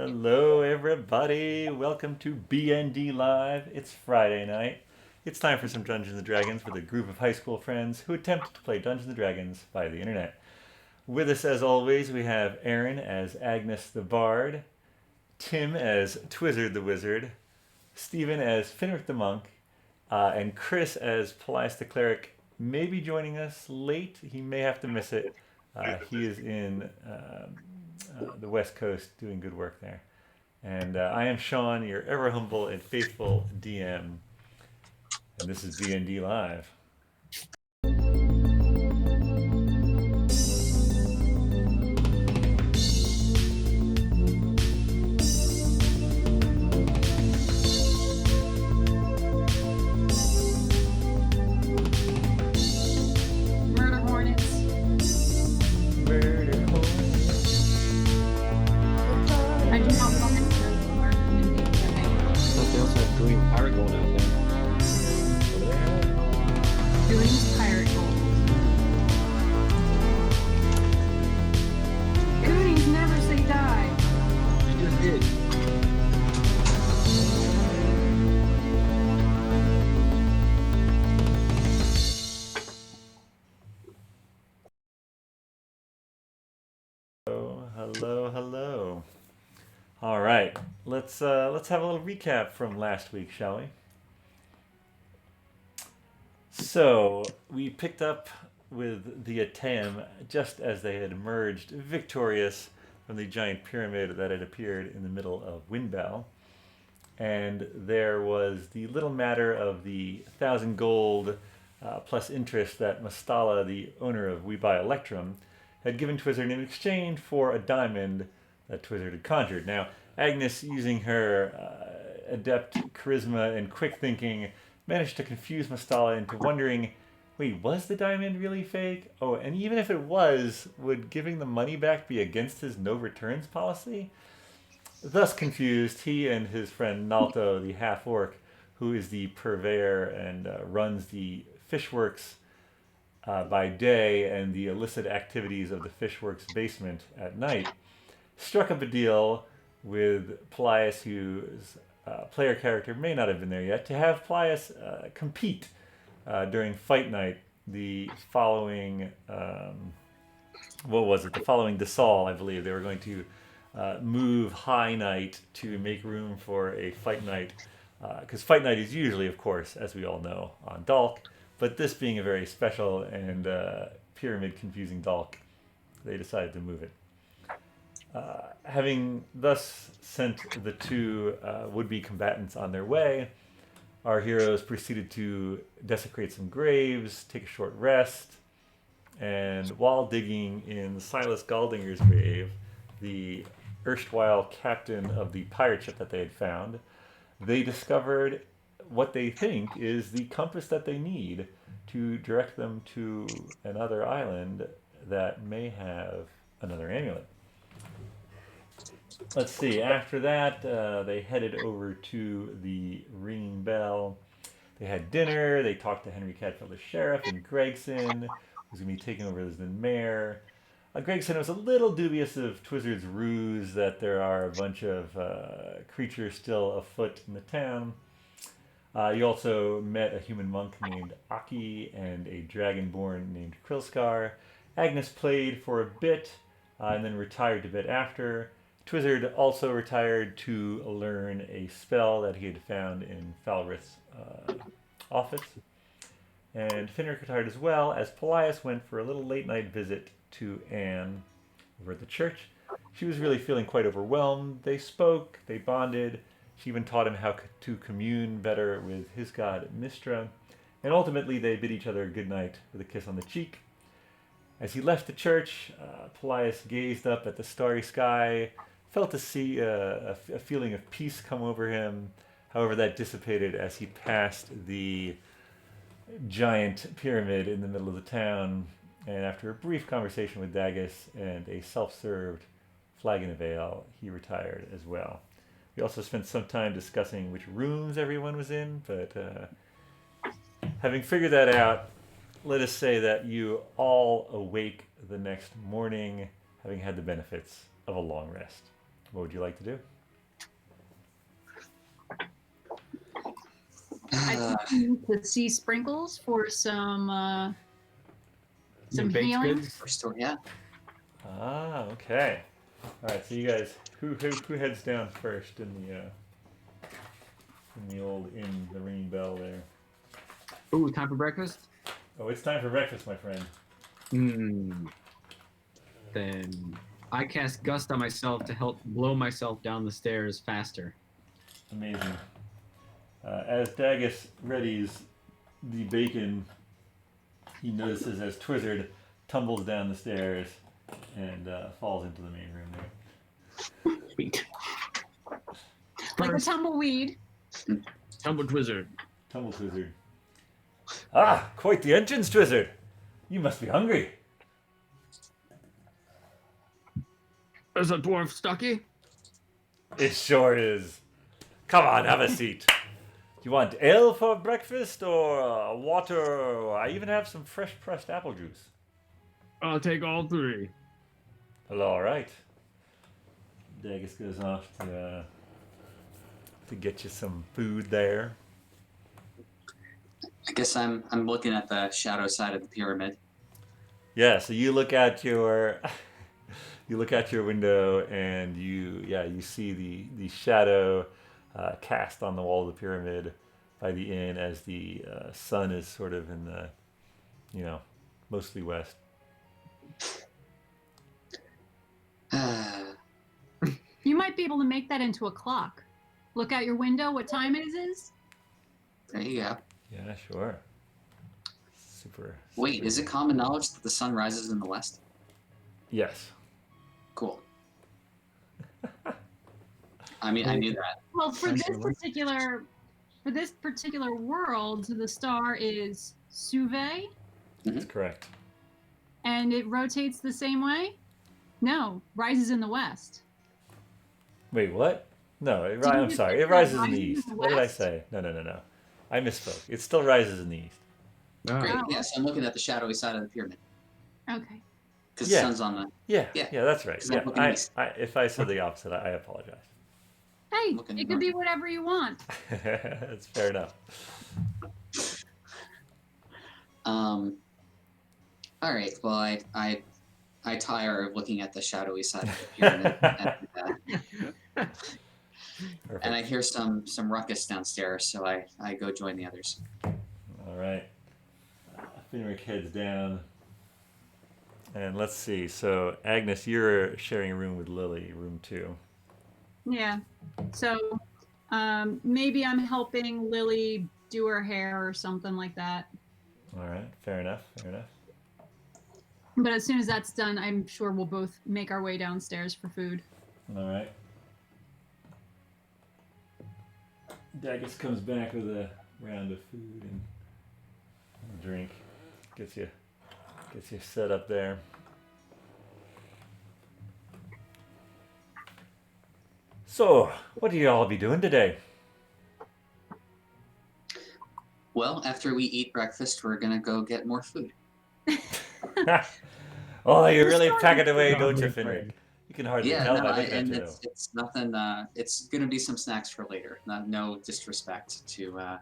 Hello, everybody. Welcome to BND Live. It's Friday night. It's time for some Dungeons and Dragons with a group of high school friends who attempt to play Dungeons and Dragons via the internet. With us, as always, we have Erin as Agnes the Bard, Tim as Twizzard the Wizard, Stephen as Finric the Monk, and Chris as Paelias the Cleric. May be joining us late. He may have to miss it. He is in the West Coast doing good work there. And I am Shawn, your ever humble and faithful DM. And this is BND Live. Murder hornets. Murder I do not want to mark in the But they also have green pirate going out there. Doing's pirate gold. Goonies never say die. You just did. Hello. All right, let's have a little recap from last week, shall we? So we picked up with the Atem just as they had emerged victorious from the giant pyramid that had appeared in the middle of Windbell. And there was the little matter of the 1,000 gold plus interest that Mastala, the owner of We Buy Electrum, had given Twizzard in exchange for a diamond that Twizzard had conjured. Now, Agnes, using her adept charisma and quick thinking, managed to confuse Mastala into wondering, wait, was the diamond really fake? Oh, and even if it was, would giving the money back be against his no returns policy? Thus confused, he and his friend Nalto, the half-orc, who is the purveyor and runs the fishworks by day and the illicit activities of the fishworks basement at night, struck up a deal with Paelias, whose player character may not have been there yet, to have Paelias compete during fight night the following, the following Desal, I believe. They were going to move High Night to make room for a fight night, because fight night is usually, of course, as we all know, on Dalk, but this being a very special and pyramid confusing Dalk, they decided to move it. Having thus sent the two would-be combatants on their way, our heroes proceeded to desecrate some graves, take a short rest, and while digging in Silas Galdinger's grave, the erstwhile captain of the pirate ship that they had found, they discovered what they think is the compass that they need to direct them to another island that may have another amulet. Let's see, after that, they headed over to the Ringing Bell. They had dinner, they talked to Henry Cadfield, the sheriff, and Gregson, who's going to be taking over as the mayor. Gregson was a little dubious of Twizzard's ruse that there are a bunch of creatures still afoot in the town. You also met a human monk named Aki and a dragonborn named Krilskar. Agnes played for a bit and then retired a bit after. Twizzard also retired to learn a spell that he had found in Falrith's office. And Finric retired as well, as Paelias went for a little late night visit to Anne over at the church. She was really feeling quite overwhelmed. They spoke, they bonded. She even taught him how to commune better with his god Mistra. And ultimately they bid each other good night with a kiss on the cheek. As he left the church, Paelias gazed up at the starry sky, felt to see a feeling of peace come over him. However, that dissipated as he passed the giant pyramid in the middle of the town, and after a brief conversation with Dagus and a self-served flagon of ale, he retired as well. We also spent some time discussing which rooms everyone was in, but having figured that out, let us say that you all awake the next morning, having had the benefits of a long rest. What would you like to do? I think to see sprinkles for some baked healing. goods? First door, yeah. Ah, okay. All right. So you guys, who heads down first in the old inn, the ringing bell there? Ooh, time for breakfast? Oh, it's time for breakfast, my friend. Then I cast Gust on myself to help blow myself down the stairs faster. Amazing. As Dagus readies the bacon, he notices as Twizzard tumbles down the stairs and falls into the main room there. Sweet. Like a First, tumbleweed. Tumble Twizzard. Tumble Twizzard. Ah, quite the entrance, Twizzard. You must be hungry. There's a dwarf Stucky. It sure is. Come on, have a seat. You want ale for breakfast or water? I even have some fresh pressed apple juice. I'll take all three. Well, all right. Dagus goes off to get you some food there. I guess I'm looking at the shadow side of the pyramid. Yeah, so you look at your window and you see the shadow cast on the wall of the pyramid by the inn as the sun is sort of in the mostly west. You might be able to make that into a clock. Look out your window, what time it is. There you go. Yeah, sure. Super. Wait, is it common knowledge that the sun rises in the west? Yes. Cool. I mean, I knew that. Well, for Nice this one. particular world, the star is Suve, That's correct. and it rotates the same way. No, rises in the west. Wait, what? No, Didn't I'm you sorry. say It rises in rises the in east. the What did I west? say? No. I misspoke. It still rises in the east. Great. Oh. Yes, I'm looking at the shadowy side of the pyramid Okay. because Yeah. the sun's on the. Yeah, Yeah. that's right. 'Cause I'm Yeah, looking east. if I said the opposite, I apologize. Hey, Looking it could be whatever you want. That's fair enough. All right. Well, I tire of looking at the shadowy side of the pyramid, Perfect. and I hear some ruckus downstairs, so I go join the others. All right. Finric heads down. And let's see. So, Agnes, you're sharing a room with Lily, room 2. Yeah. So maybe I'm helping Lily do her hair or something like that. All right. Fair enough. But as soon as that's done, I'm sure we'll both make our way downstairs for food. All right. Dagus comes back with a round of food and a drink. Gets you set up there. So, what do you all be doing today? Well, after we eat breakfast, we're gonna go get more food. Oh, you really Sorry. pack it away, No, don't you, I'm afraid. Finric? You can hardly Yeah, tell no, by looking at and you. it's nothing. It's gonna be some snacks for later. No disrespect to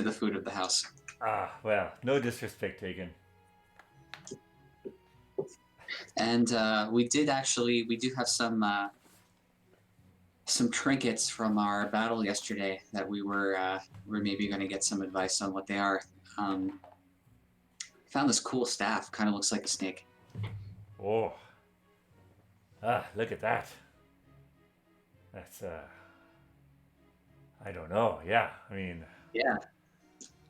the food of the house. Ah, well, no disrespect taken. And we do have some trinkets from our battle yesterday that we're maybe going to get some advice on what they are. Found this cool staff, kind of looks like a snake. Oh. Ah, look at that. That's, I don't know. Yeah, I mean, Yeah.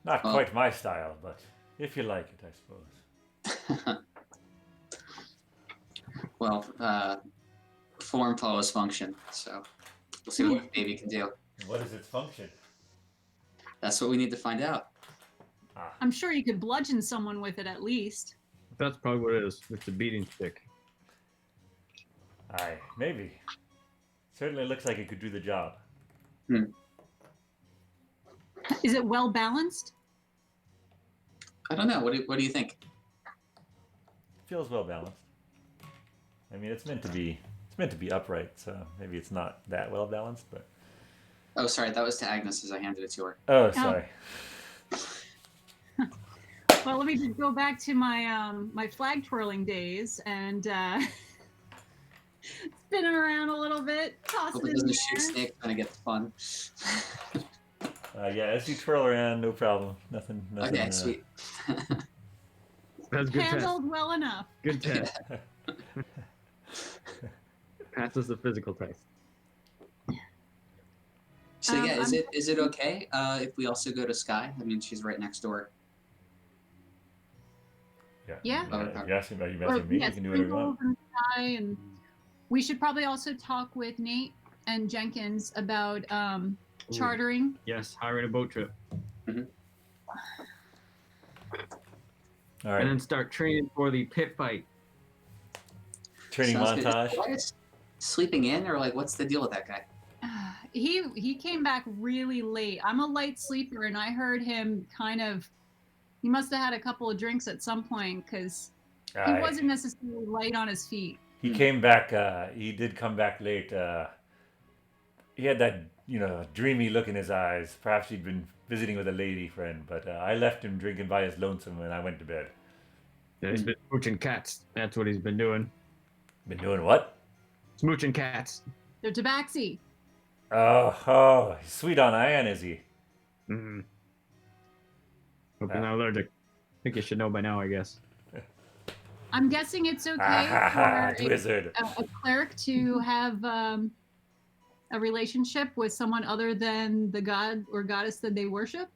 not Well- quite my style, but if you like it, I suppose. Well, form follows function, so we'll see what the baby can do. What is its function? That's what we need to find out. Ah, I'm sure you could bludgeon someone with it at least. That's probably what it is. It's a beating stick. aye, maybe. Certainly looks like it could do the job. Is it well balanced? I don't know. What do you think? Feels well balanced. I mean, it's meant to be It's meant to be upright, so maybe it's not that well balanced. But Oh, sorry, that was to Agnes as I handed it to her. oh, sorry. Well, let me just go back to my my flag twirling days and spin them around a little bit, toss Hope it it in doesn't the shoot air. snakes when it gets fun. Yeah, as you twirl around, no problem. Nothing. Okay, sweet. That's a good test. Handled well enough. Good test. Passes the physical test. So yeah, I'm- is it okay if we also go to Skye? I mean, she's right next door. Yeah. You're asking about you Or, asking me. yeah, You can do whatever you want. Sprinkles and Sky, and we should probably also talk with Nate and Jenkins about chartering. Yes, hiring a boat trip. All right. And then start training for the pit fight. Training Sounds good. montage. Is Elias sleeping in, or like, what's the deal with that guy? He came back really late. I'm a light sleeper, and I heard him he must have had a couple of drinks at some point because he wasn't necessarily light on his feet. He came back. He did come back late. He had that, dreamy look in his eyes. Perhaps he'd been visiting with a lady friend. But I left him drinking by his lonesome when I went to bed. Yeah, he's been smooching cats. That's what he's been doing. Been doing what? Smooching cats. They're tabaxi. Oh, he's sweet on iron, is he? Mm-hmm. Hope you're not allergic. I think you should know by now, I guess. I'm guessing it's okay for Wizard. a cleric to have a relationship with someone other than the god or goddess that they worship.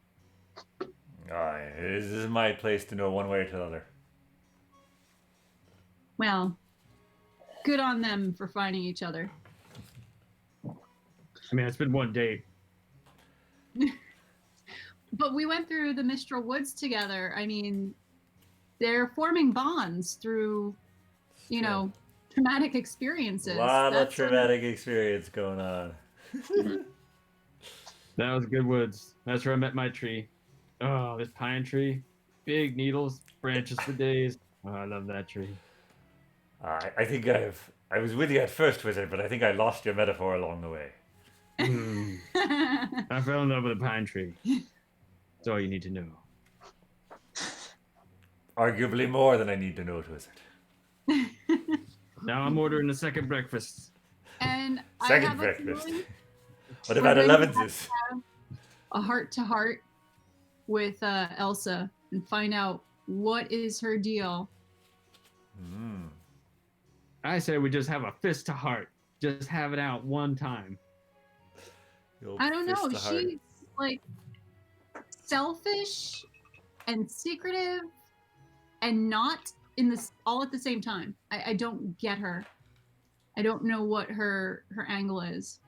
This is my place to know one way or the other. Well, good on them for finding each other. I mean, it's been one date. But we went through the Mistral Woods together. I mean, they're forming bonds through, traumatic experiences. A lot of That's traumatic experience going on. That was good woods. That's where I met my tree. Oh, this pine tree. Big needles, branches for days. Oh, I love that tree. I think I was with you at first, Wizard, but I think I lost your metaphor along the way. Mm. I fell in love with a pine tree. That's all you need to know. Arguably more than I need to know, Wizard. Now I'm ordering a second breakfast. And I Second have a breakfast. feeling What about We're going to 11s? a heart-to-heart with Elsa and find out what is her deal. I say we just have a fist to heart. Just have it out one time. I don't know. She's like selfish and secretive and not in this all at the same time. I don't get her. I don't know what her angle is.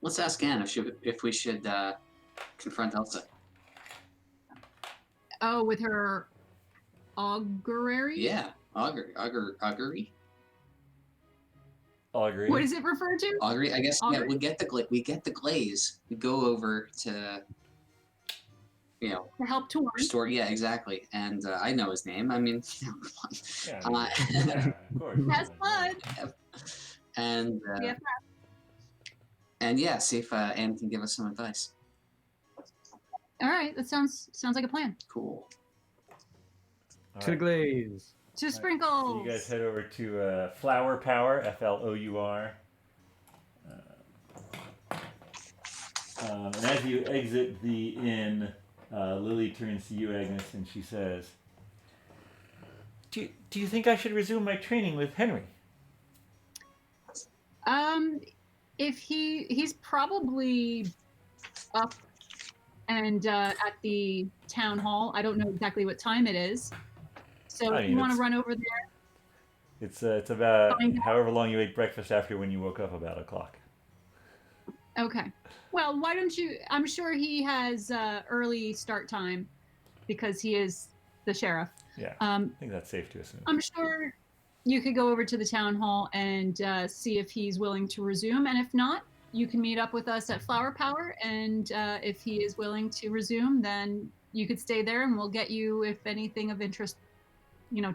Let's ask Anne if we should confront Elsa. Oh, with her augury? Yeah, augury. Augury. What is it referred to? Augury. I guess. Yeah, Augury? we get the glaze. We go over to, To help Torn. store. Yeah, exactly. And I know his name. I mean, Yeah, come on. yeah, of course. That's blood. and Yeah. and yeah, see if Anne can give us some advice. All right, that sounds like a plan. Cool. All To the right. glaze. To So sprinkles. you guys head over to Flower Power, Flour. And as you exit the inn, Lily turns to you, Agnes, and she says, Do you think I should resume my training with Henry? If he's probably up and at the town hall. I don't know exactly what time it is. So I if mean, you want to it's- run over there. It's about Find out. however long you ate breakfast after when you woke up, about o'clock. Okay. Well, why don't you? I'm sure he has early start time because he is the sheriff. Yeah, I think that's safe to assume. I'm sure you could go over to the town hall and see if he's willing to resume, and if not, you can meet up with us at Flower Power. And if he is willing to resume, then you could stay there, and we'll get you if anything of interest,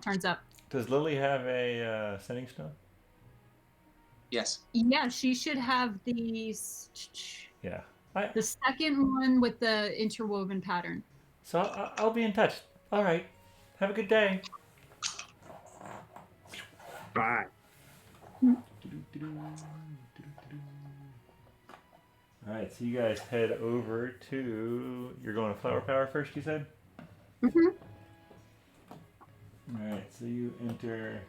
turns up. Does Lily have a sending stone? Yes. Yeah, she should have Yeah. the second one with the interwoven pattern. So I'll be in touch. All right. Have a good day. Bye. All right, so you guys head over to. You're going to Flower Power first, you said? Mm-hmm. All right, so you enter.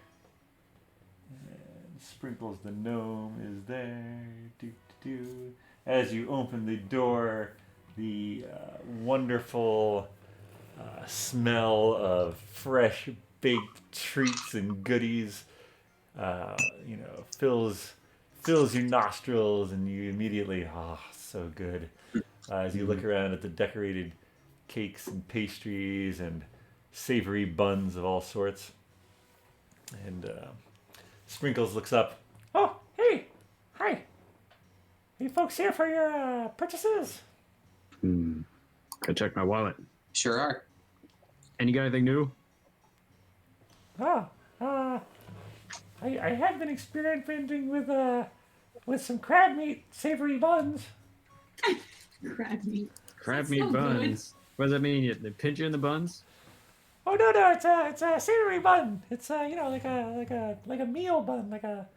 And Sprinkles the gnome is there. As you open the door, the wonderful smell of fresh baked treats and goodies, fills your nostrils, and you immediately, so good. As you look around at the decorated cakes and pastries and savory buns of all sorts, and Sprinkles looks up. Oh, hey, hi. Are you folks here for your purchases? Go check my wallet. Sure are. And you got anything new? Oh, I have been experimenting with some crab meat savory buns. Crab meat. Crab So meat good. buns. What does that mean? They pinch you in the buns? Oh no, it's a savory bun. It's like a meal bun,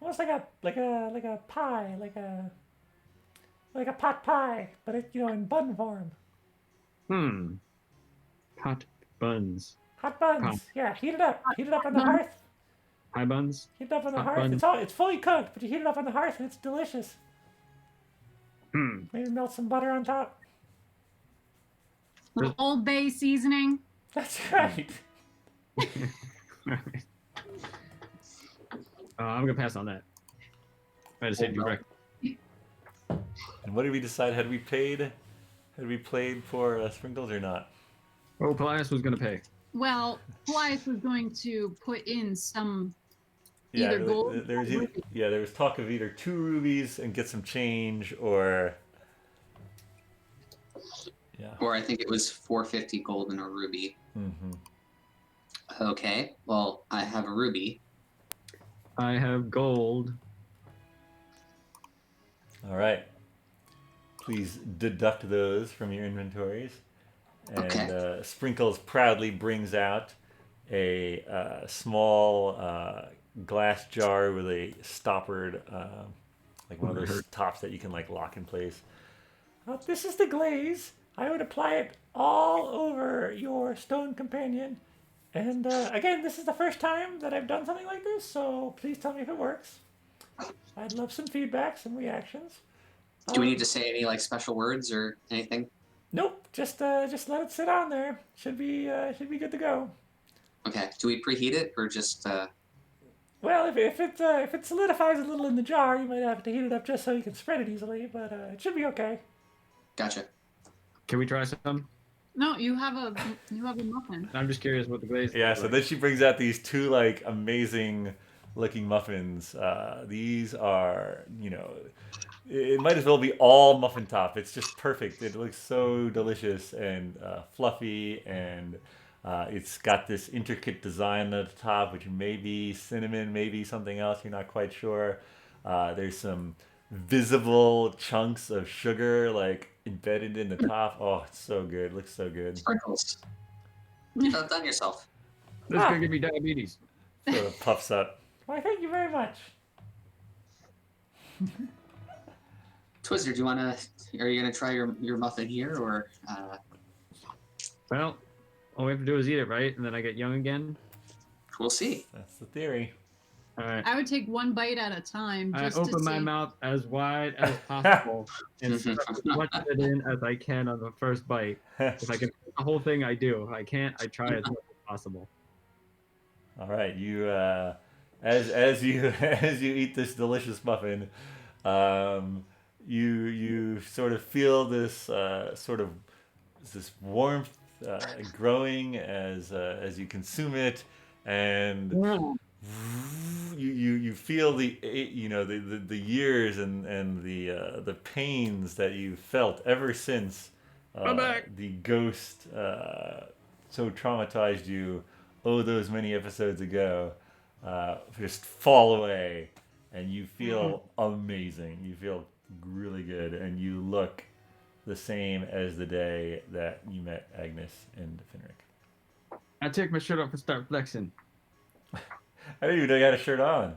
almost like a pie, like a pot pie, but in bun form. Hot buns. Hot buns. Hot. Yeah, heat it up on the hearth. Pie buns? Heat it up on the Hot hearth. bun. It's fully cooked, but you heat it up on the hearth and it's delicious. Maybe melt some butter on top. Little Old Bay seasoning. That's right. I'm gonna pass on that. I just said you breakfast. And what did we decide? Had we played for Sprinkles or not? Oh, Paelias was gonna pay. Well, Paelias was going to put in some Yeah, either gold. there was talk of either 2 rubies and get some change, or Or I think it was 450 gold and a ruby. Mm-hmm. Okay, well, I have a ruby. I have gold. All right. Please deduct those from your inventories. And Okay. Sprinkles proudly brings out a small glass jar with a stoppered, like one of those tops that you can lock in place. This is the glaze. I would apply it all over your stone companion. And again, this is the first time that I've done something like this, so please tell me if it works. I'd love some feedback, some reactions. Do we need to say any special words or anything? Nope, just let it sit on there. Should be good to go. Okay. Do we preheat it or just? Well, if it solidifies a little in the jar, you might have to heat it up just so you can spread it easily, but it should be okay. Gotcha. Can we try some? No, you have a muffin. I'm just curious what the glaze. Yeah. is So like. then she brings out these 2 amazing looking muffins. These are it might as well be all muffin top. It's just perfect. It looks so delicious and fluffy, and it's got this intricate design at the top, which may be cinnamon, maybe something else. You're not quite sure. There's some visible chunks of sugar embedded in the top. Oh, it's so good. It looks so good. Sprinkles. You've outdone yourself. This is gonna give me diabetes. Sort of puffs up. Why, thank you very much. Twizzler, do you want to? Are you gonna try your muffin here or? Well, all we have to do is eat it, right? And then I get young again. We'll see. That's the theory. All right. I would take one bite at a time. I Just to open my see. mouth as wide as possible and stuff as much of it in as I can on the first bite. If I can fit the whole thing, I do. If I can't, I try as much as possible. All right, you as you as you eat this delicious muffin, you sort of feel this this warmth growing as you consume it, and you feel the years and the pains that you felt ever since the ghost so traumatized you those many episodes ago just fall away, and you feel amazing. You feel really good, and you look the same as the day that you met Agnes and Finric. I take my shirt off and start flexing. I didn't even know you had a shirt on.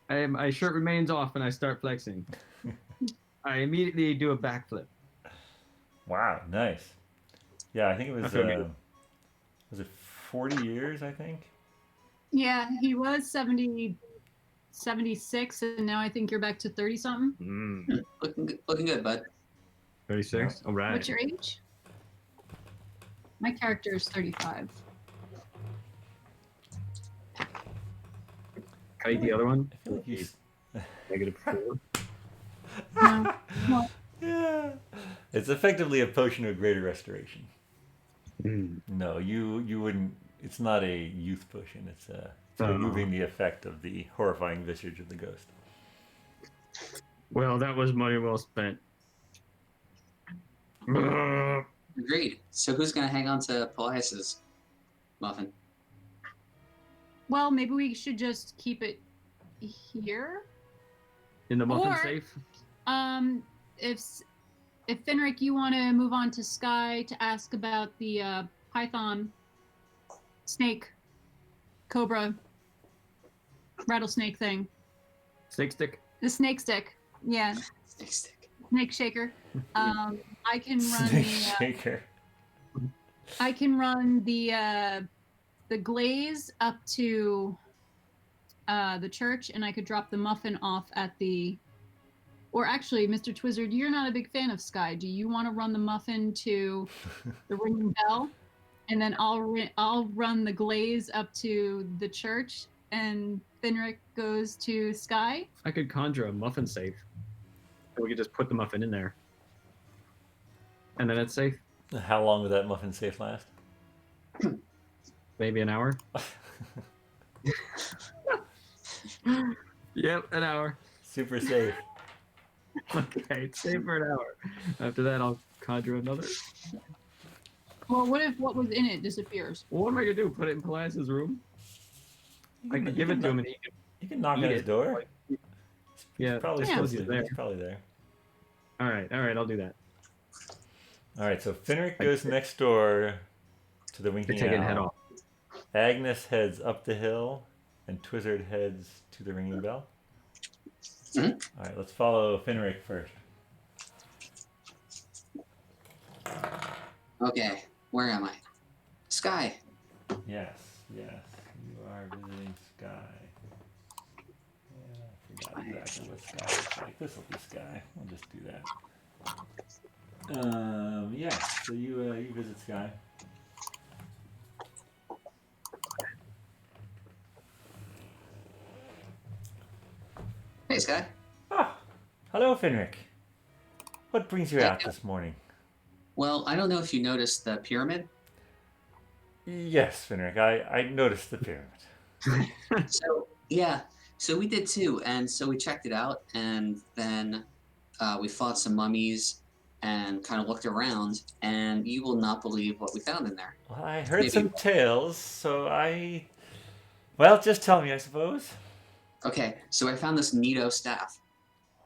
My shirt remains off and I start flexing. I immediately do a backflip. Wow, nice. Yeah, I think it I was feel good. was it 40 years, I think? Yeah, he was 70, 76, and now I think you're back to 30 something. Looking good, bud. 36? All right. What's your age? My character is 35. Can I eat the other one? I feel like you -4. No. Well, Yeah. It's effectively a potion of greater restoration. Mm. No, you wouldn't. It's not a youth potion. It's Oh. removing the effect of the horrifying visage of the ghost. Well, that was money well spent. Agreed. So who's gonna hang on to Paelias' muffin? well, maybe we should just keep it here. In the muffin Or- safe? If Finric, you want to move on to Skye to ask about the python, snake, cobra, rattlesnake thing, Snake stick? the snake stick. Yeah, Snake stick. snake shaker. I can run Snake the shaker. I can run the glaze up to the church, and I could drop the muffin off at the. Or actually, Mr. Twizzard, you're not a big fan of Skye. Do you want to run the muffin to the ringing bell, and then I'll run the glaze up to the church, and Finric goes to Skye? I could conjure a muffin safe. And we could just put the muffin in there. And then it's safe. How long would that muffin safe last? Maybe an hour. Yep, an hour. Super safe. Okay, it's safe for an hour. After that, I'll conjure another. Well, what if what was in it disappears? Well, what am I gonna do? Put it in Paelias' room? I could give it to him and he could. You can knock eat on his it. door. Yeah, Probably Yeah. supposed to. He's there. He's probably there. All right, I'll do that. All right, so Finric goes next door to the They're winking taking owl. head off. Agnes heads up the hill, and Twizzard heads to the ringing bell. Mhm. All right, let's follow Finric first. Okay, where am I? Skye. Yes, you are visiting Skye. Yeah, I forgot exactly what Skye looks like. This will be Skye. We'll just do that. Yeah. So you visit Skye. Hey, Skye. Ah, hello, Finric. What brings you Hey, out this morning? Well, I don't know if you noticed the pyramid. Yes, Finric. I noticed the pyramid. So yeah, so we did too, and so we checked it out, and then we fought some mummies and kind of looked around, and you will not believe what we found in there. Well, I heard Maybe- some tales, so well, just tell me, I suppose. Okay, so I found this Nito staff.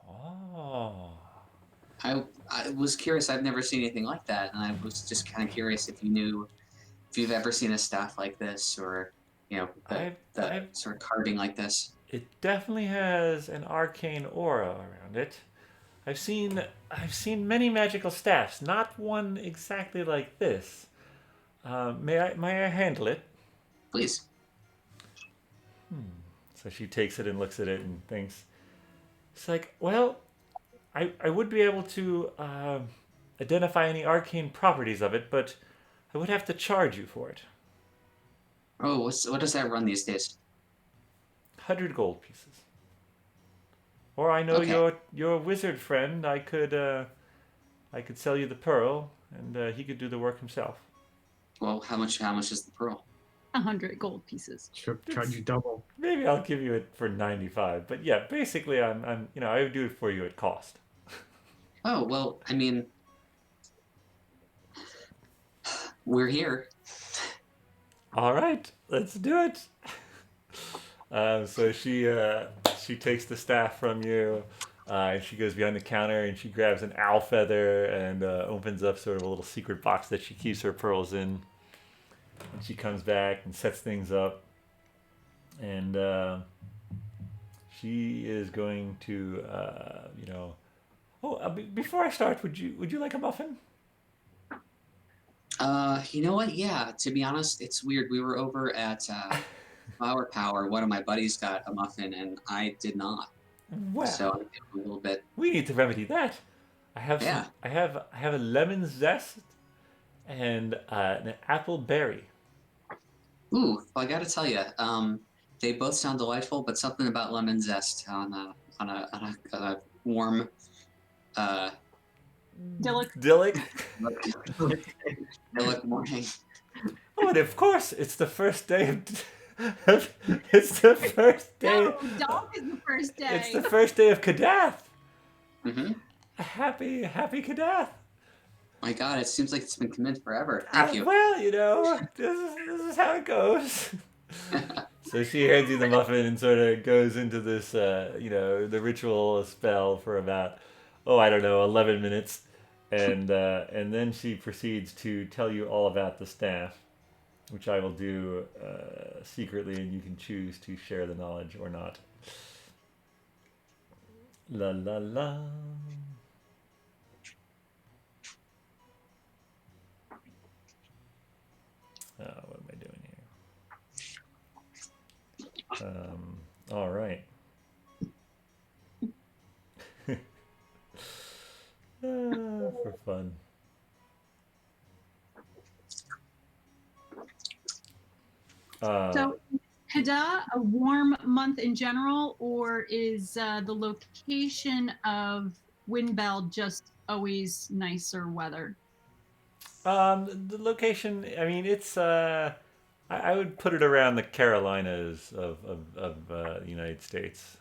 Oh. I was curious. I've never seen anything like that, and I was just kind of curious if you've ever seen a staff like this, or I've- sort of carving like this. It definitely has an arcane aura around it. I've seen many magical staffs, not one exactly like this. May I handle it? Please. So she takes it and looks at it and thinks, it's like, well, I would be able to identify any arcane properties of it, but I would have to charge you for it. Oh, what does that run these days? 100 gold pieces. Or I know Okay. your wizard friend. I could sell you the pearl, and he could do the work himself. Well, how much is the pearl? 100 gold pieces. Charge you double. Maybe I'll give you it for 95. But yeah, basically, I would do it for you at cost. Oh, well, I mean, we're here. All right, let's do it. So she She takes the staff from you, and she goes behind the counter and she grabs an owl feather and opens up sort of a little secret box that she keeps her pearls in. And she comes back and sets things up, and she is going to, Oh, before I start, would you like a muffin? You know what? Yeah, to be honest, it's weird. We were over at Flower Power. One of my buddies got a muffin, and I did not. So Well, I'm feeling a little bit. we need to remedy that. I have some. Yeah. I have a lemon zest and an apple berry. Ooh, well, I got to tell you, they both sound delightful, but something about lemon zest on a warm, Dillick. Dillick. idyllic morning. Oh, and of course, it's the first day of. It's the first day. No, dog is the first day. It's the first day of Kadath. Mm-hmm. Happy Kadath. My God, it seems like it's been committed forever. Thank you. Well, this is how it goes. So she hands you the muffin and sort of goes into this, the ritual spell for about, 11 minutes. And then she proceeds to tell you all about the staff, which I will do secretly, and you can choose to share the knowledge or not. La la la. What am I doing here? All right. For fun. So, Kada a warm month in general, or is the location of Windbell just always nicer weather? The location, I mean, it's, I would put it around the Carolinas of the United States.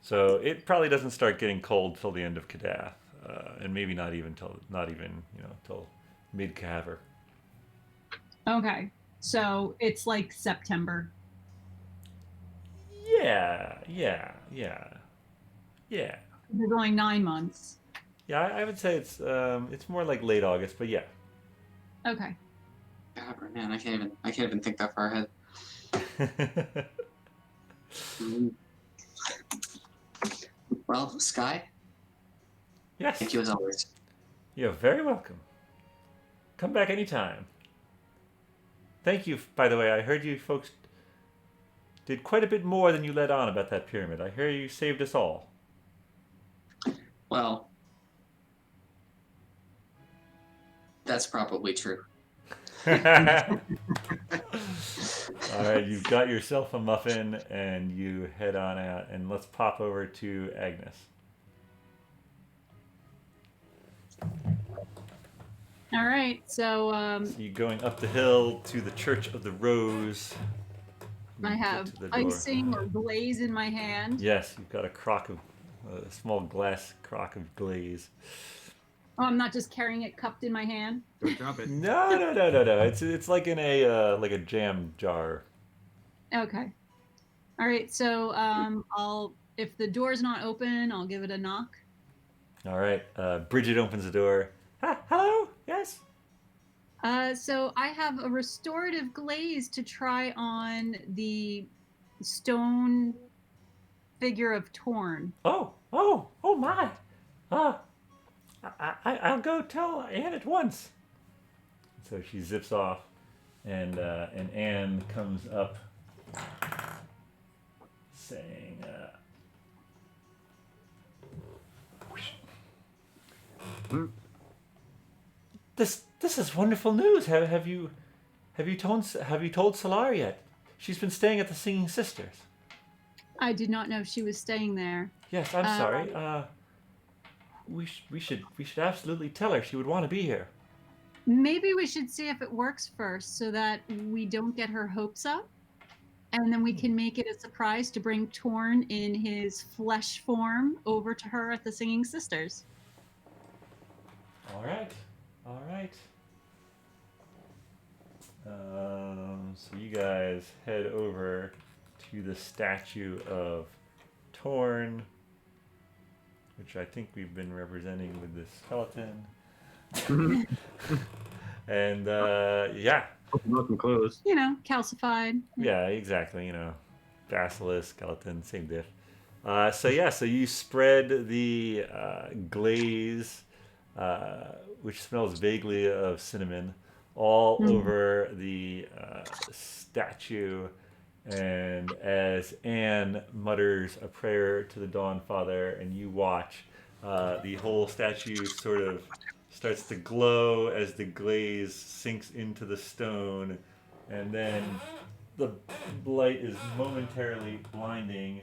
So it probably doesn't start getting cold till the end of Kadath, and maybe not even till mid Caver. Okay, so it's like September. Yeah. There's only 9 months. Yeah, I would say it's more like late August, but yeah. Okay. God, man, I can't even think that far ahead. Well, Skye, Yes. thank you as always. You're very welcome. Come back anytime. Thank you, by the way. I heard you folks did quite a bit more than you let on about that pyramid. I hear you saved us all. Well, that's probably true. All right, you've got yourself a muffin, and you head on out, and let's pop over to Agnes. All right. So So you're going up the hill to the Church of the Rose. I You get have to the door. icing or glaze in my hand. Yes, you've got a small glass crock of glaze. Oh, I'm not just carrying it cupped in my hand. Don't drop it. No. It's like in a jam jar. Okay. All right. So if the door's not open, I'll give it a knock. All right. Bridget opens the door. Hello. Yes. So I have a restorative glaze to try on the stone figure of Torn. Oh my. I'll go tell Anne at once. So she zips off, and Anne comes up, saying, "This is wonderful news. Have you told Solar yet? She's been staying at the Singing Sisters." I did not know she was staying there. Yes, I'm sorry. We should absolutely tell her. She would want to be here. Maybe we should see if it works first so that we don't get her hopes up. And then we can make it a surprise to bring Torn in his flesh form over to her at the Singing Sisters. All right. So you guys head over to the statue of Torn, which I think we've been representing with this skeleton. And yeah, Nothing close. You know, calcified. yeah, exactly. Basilisk, skeleton, same diff. So yeah, so you spread the glaze, which smells vaguely of cinnamon, all over the statue. And as Anne mutters a prayer to the Dawn Father, and you watch, the whole statue sort of starts to glow as the glaze sinks into the stone, and then the light is momentarily blinding,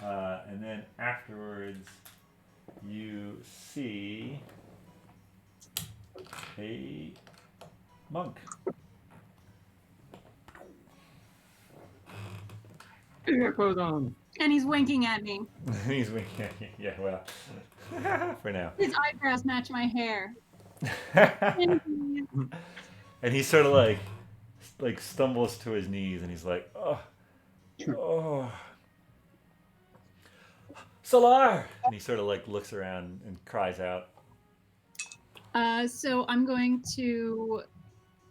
and then afterwards you see a monk. Earphones on. And he's winking at me. He's winking at you. Yeah, well, for now. His eyebrows match my hair. And he sort of like stumbles to his knees, and he's like, oh, Solar! And he sort of like looks around and cries out. So I'm going to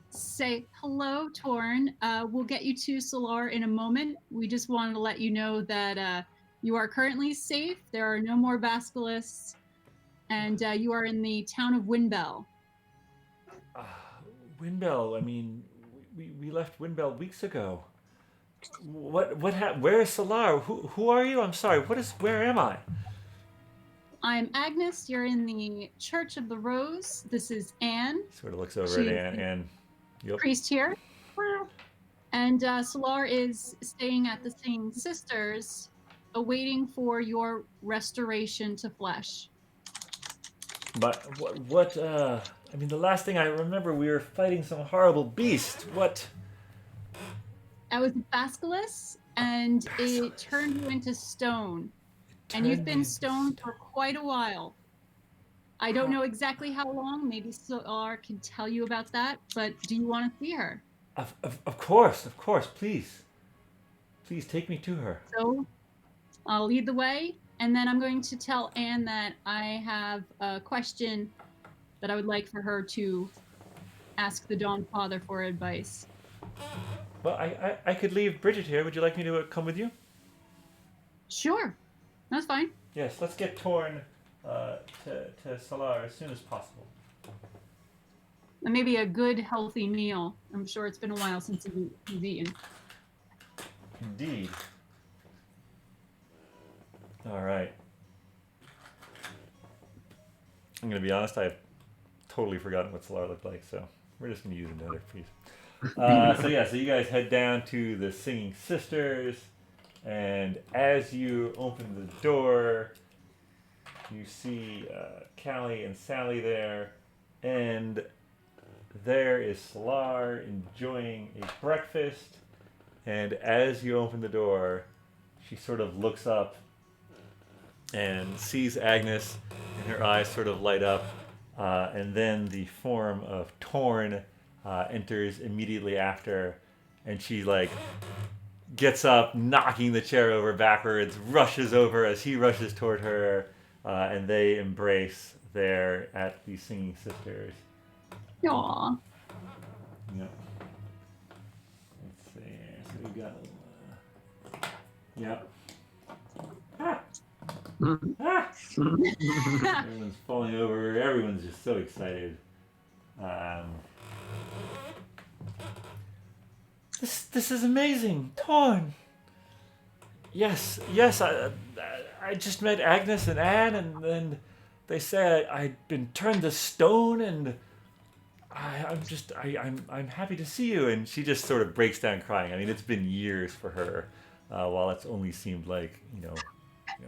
say hello, Torn. We'll get you to Solar in a moment. We just wanted to let you know that you are currently safe. There are no more basilisks, and you are in the town of Windbell. Windbell, I mean, we left Windbell weeks ago. Where is Solar? Who are you? I'm sorry. Where am I? I'm Agnes. You're in the Church of the Rose. This is Anne. Sort of looks over at Anne. And yep. Priest here. And Solar is staying at the Singing Sisters, awaiting for your restoration to flesh. But what I mean, the last thing I remember, we were fighting some horrible beast. What? That was basilisk, and it turned you into stone. And you've been stoned for quite a while. I don't know exactly how long. Maybe Solar can tell you about that. But do you want to see her? Of course, please. Please take me to her. So I'll lead the way. And then I'm going to tell Anne that I have a question that I would like for her to ask the Dawn Father for advice. Well, I could leave Bridget here. Would you like me to come with you? Sure. That's fine. Yes, let's get Torn to Solar as soon as possible. And maybe a good, healthy meal. I'm sure it's been a while since he's eaten. Indeed. All right. I'm going to be honest, I've totally forgotten what Solar looked like, so we're just going to use another piece. So you guys head down to the Singing Sisters, and as you open the door, you see Callie and Sally there, and there is Solar enjoying a breakfast, and as you open the door, she sort of looks up and sees Agnes, and her eyes sort of light up, and then the form of Torn enters immediately after, and she like gets up, knocking the chair over backwards, rushes over as he rushes toward her, and they embrace there at the Singing Sisters. Aww. Yep. Let's see. So we got. Yep. Ah! Ah! Everyone's falling over. Everyone's just so excited. This is amazing, Torn. Yes. I just met Agnes and Anne, and then they said I'd been turned to stone, and I'm happy to see you. And she just sort of breaks down crying. I mean, it's been years for her, while it's only seemed like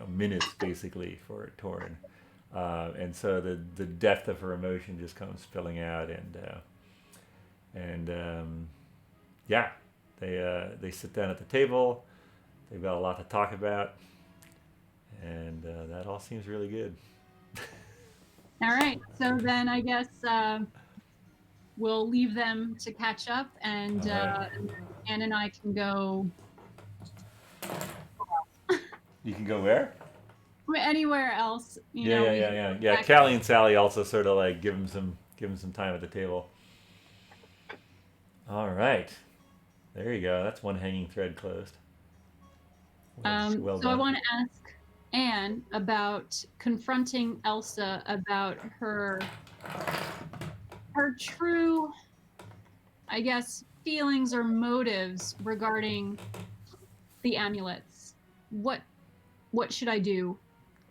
minutes basically for Torn. And so the depth of her emotion just comes spilling out, and yeah, they sit down at the table. They've got a lot to talk about, and that all seems really good. All right. So then I guess we'll leave them to catch up, and Right. Anne and I can go. You can go where? Anywhere else, Yeah, yeah, we yeah, can yeah. go Yeah, back. Callie and Sally also sort of like give him some time at the table. All right, there you go. That's one hanging thread closed. Well So I done. want to ask Anne about confronting Elsa about her true, I guess, feelings or motives regarding the amulets. What should I do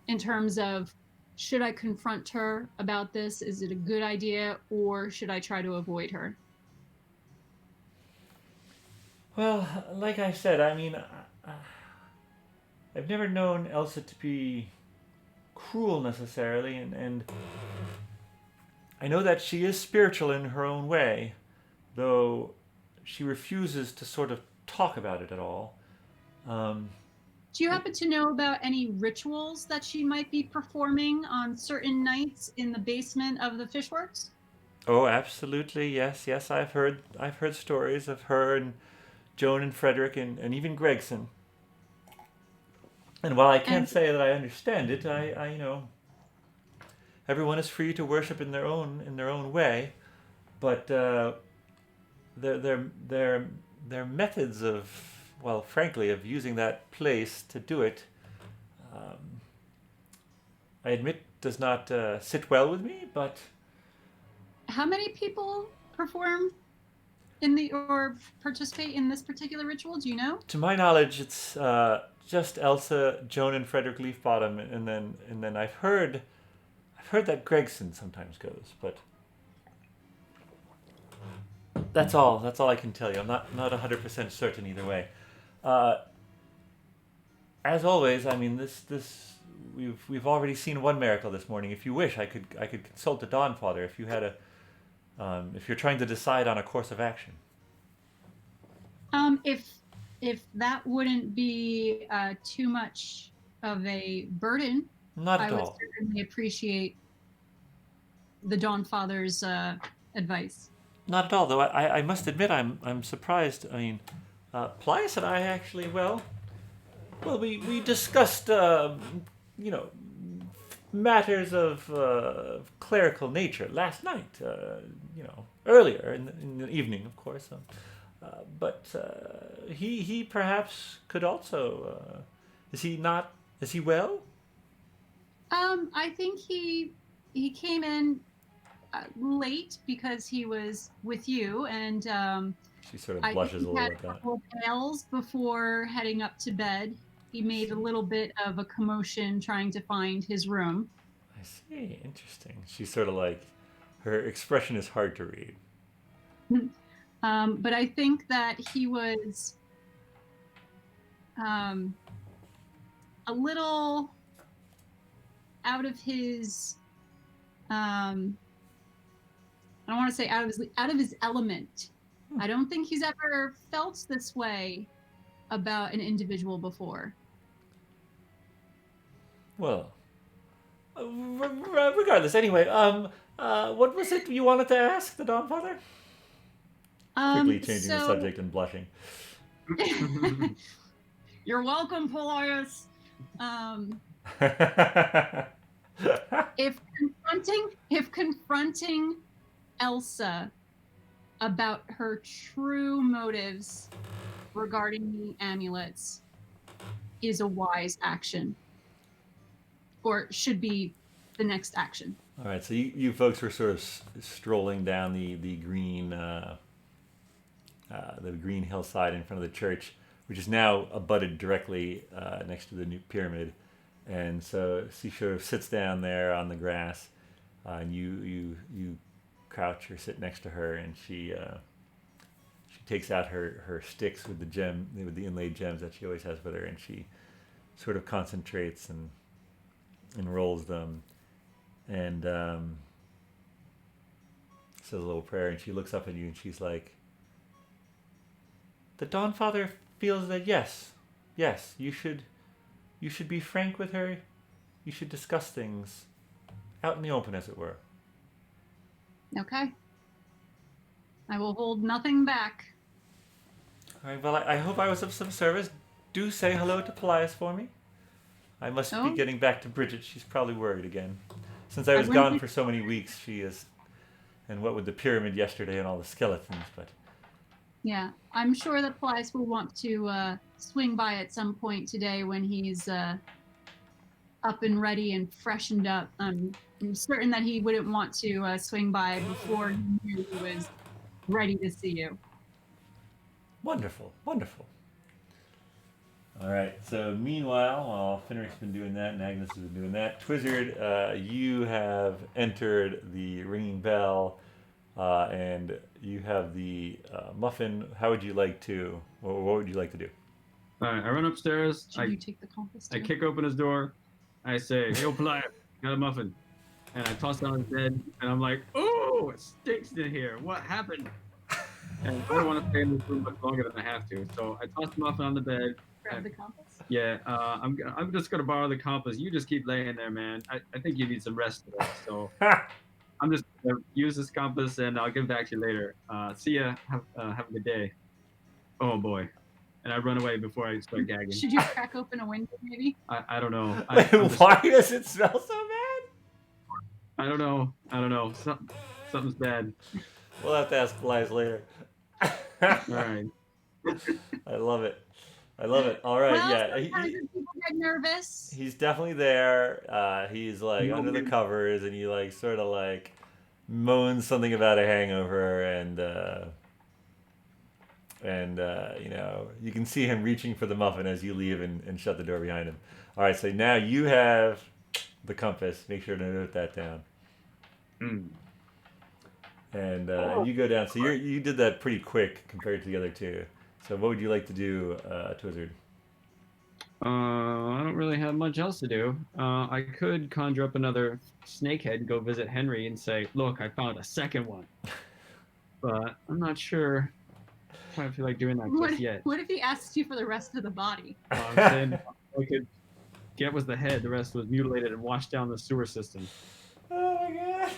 in terms of, should I confront her about this? Is it a good idea, or should I try to avoid her? Well, like I said, I mean, I've never known Elsa to be cruel necessarily, and I know that she is spiritual in her own way, though she refuses to sort of talk about it at all. Um, Do you happen to know about any rituals that she might be performing on certain nights in the basement of the Fishworks? oh, absolutely, yes, yes. I've heard stories of her and Joan and Frederick and even Gregson. And while I And can't say that I understand it, I everyone is free to worship in their own way, but their their their their methods of, well, frankly, of using that place to do it, um, I admit, does not sit well with me. But how many people perform in the or participate in this particular ritual? Do you know? to my knowledge, it's just Elsa, Joan, and Frederick Leafbottom, and then I've heard that Gregson sometimes goes, but that's all. That's all I can tell you. I'm not 100% certain either way. Uh, as always, I mean, this we've already seen one miracle this morning. If you wish, I could consult the Dawn Father if you had if you're trying to decide on a course of action. If that wouldn't be too much of a burden, Not I at would all. certainly appreciate the Dawn Father's advice. Not at all. Though I must admit I'm surprised. I mean, Paelias and I actually, we discussed you know matters of clerical nature last night. Earlier in the evening, of course. But he perhaps could also. Is he not? Is he well? I think he came in late because he was with you, and She sort of I think blushes he a had little at a that. couple of pails before heading up to bed. He made a little bit of a commotion trying to find his room. I see. Interesting. She's sort of like, her expression is hard to read. But I think that he was a little out of his I don't want to say out of his element. I don't think he's ever felt this way about an individual before. Well, regardless. Anyway, what was it you wanted to ask the Dawn Father? Quickly changing the subject and blushing. You're welcome, Paelias. If confronting Elsa about her true motives regarding the amulets is a wise action, or should be the next action. All right, so you folks were sort of strolling down the green hillside in front of the church, which is now abutted directly next to the new pyramid, and so she sort of sits down there on the grass, and you crouch or sit next to her, and she takes out her sticks with the inlaid gems that she always has with her, and she sort of concentrates and rolls them, and says a little prayer, and she looks up at you and she's like, the Dawn Father feels that yes, you should be frank with her. You should discuss things out in the open, as it were. Okay. I will hold nothing back. All right. Well, I hope I was of some service. Do say hello to Paelias for me. I must be Oh? getting back to Bridget. She's probably worried again. Since I was wouldn't gone be- for so many weeks, she is. And what with the pyramid yesterday and all the skeletons, but Yeah, I'm sure that Paelias will want to swing by at some point today when he's up and ready and freshened up. I'm certain that he wouldn't want to swing by before he knew he was ready to see you. wonderful, wonderful. All right. So meanwhile, while Finric's been doing that and Agnes has been doing that, Twizzard, you have entered the ringing bell, and you have the muffin. How would you like to? What would you like to do? All right, I run upstairs. Should you take the compass I too? kick open his door. I say, "Yo, Paelias, got a muffin." And I toss it on his bed, and I'm like, "Oh, it stinks in here. What happened?" And I don't want to stay in this room much longer than I have to. So I toss the muffin on the bed. Grab the compass. Yeah, I'm just gonna borrow the compass. You just keep laying there, man. I think you need some rest today. So I'm just gonna use this compass, and I'll give it back to you later. See ya. Have a good day. Oh boy. And I run away before I start gagging. Should you crack open a window, maybe? I don't know. Wait, I'm just- why does it smell so bad? I don't know. Something's bad. We'll have to ask Elias later. All right. I love it. I love it. All right, Well, yeah. sometimes people get nervous. He's definitely there. He's like under the covers, and he like sort of like moans something about a hangover, and you know, you can see him reaching for the muffin as you leave and shut the door behind him. All right, so now you have the compass. Make sure to note that down. And you go down. So you did that pretty quick compared to the other two. So what would you like to do, Twizzard? I don't really have much else to do. I could conjure up another snakehead and go visit Henry and say, "Look, I found a second one." But I'm not sure if I feel like doing that just yet. What if he asks you for the rest of the body? I'm saying I could get was the head, the rest was mutilated and washed down the sewer system. Oh my god!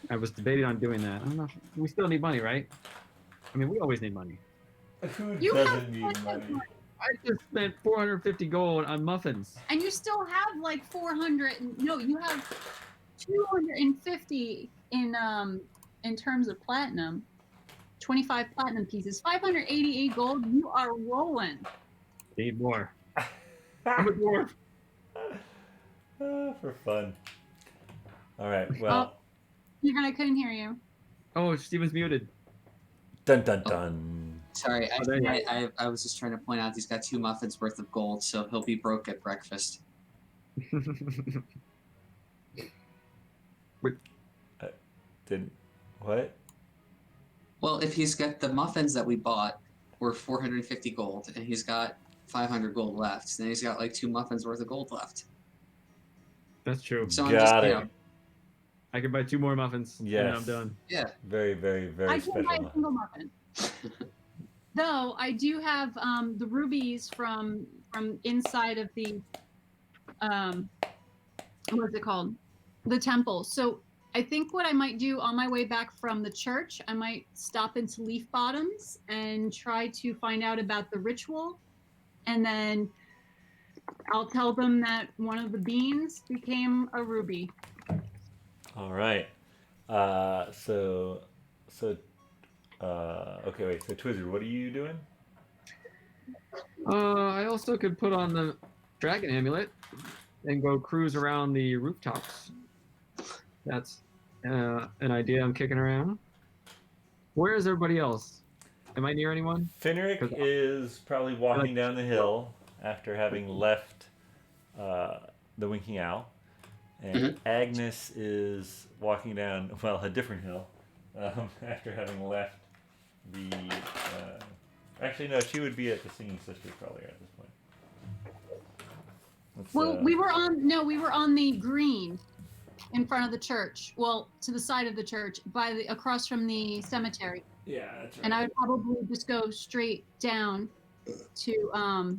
I was debating on doing that. I don't know. We still need money, right? I mean, we always need money. Who You doesn't have need plenty of money? money. I just spent 450 gold on muffins. And you still have like 400. No, you have 250 in terms of platinum. 25 platinum pieces, 588 gold. You are rolling. Need more. I'm a dwarf. For fun. All right. Well. I couldn't hear you. Oh, Steven's muted. Dun dun dun. Sorry, Oh, there you I was just trying to point out he's got 2 muffins worth of gold, so he'll be broke at breakfast. Didn't. What? Well, if he's got the muffins that we bought were 450 gold, and he's got 500 gold left, then he's got like 2 muffins worth of gold left. That's true. So I'm Got just, it. you know, I can buy 2 more muffins. And Yes. then I'm done. yeah. Very, very, very I can buy special. a single muffin. Though I do have the rubies from inside of the what's it called? The temple. So I think what I might do on my way back from the church, I might stop into Leaf Bottoms and try to find out about the ritual, and then I'll tell them that one of the beans became a ruby. All right. Okay, wait. So Twizzard, what are you doing? I also could put on the dragon amulet and go cruise around the rooftops. That's an idea I'm kicking around. Where is everybody else? Am I near anyone? Finric 'Cause is probably walking down the hill after having left the Winking Owl. And Agnes is walking down, well, a different hill after having left the. Actually, no, she would be at the Singing Sisters probably at this point. Well, we were on the green in front of the church. Well, to the side of the church, across from the cemetery. Yeah, that's right. And I would probably just go straight down to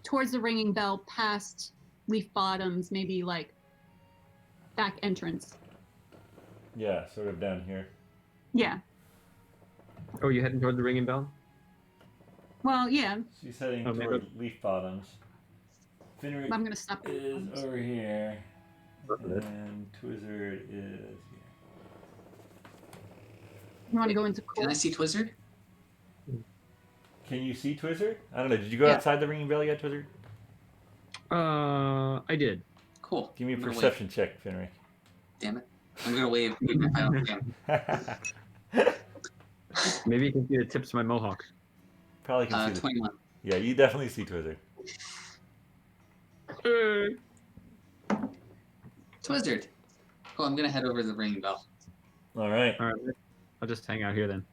towards the ringing bell, past Leaf Bottoms, maybe like back entrance. Yeah, sort of down here. Yeah. Oh, you heading toward the ringing bell? Well, yeah. She's heading Oh, maybe- toward Leaf Bottoms. Finric I'm gonna stop. is over here, Good. and Twizzard is here. You want to go into Can I court? see Twizzard? Can you see Twizzard? I don't know. Did you go Yeah. outside the ringing bell yet, Twizzard? I did. Cool. Give me a I'm gonna perception check, Finric. Wave. Damn it. I'm gonna wave even if I don't see him. Maybe you can see the tips of my mohawk. Probably can see the. 21. Yeah, you definitely see Twizzard. Twizzard. Cool, I'm gonna head over to the ringing bell. All right. All right, I'll just hang out here then,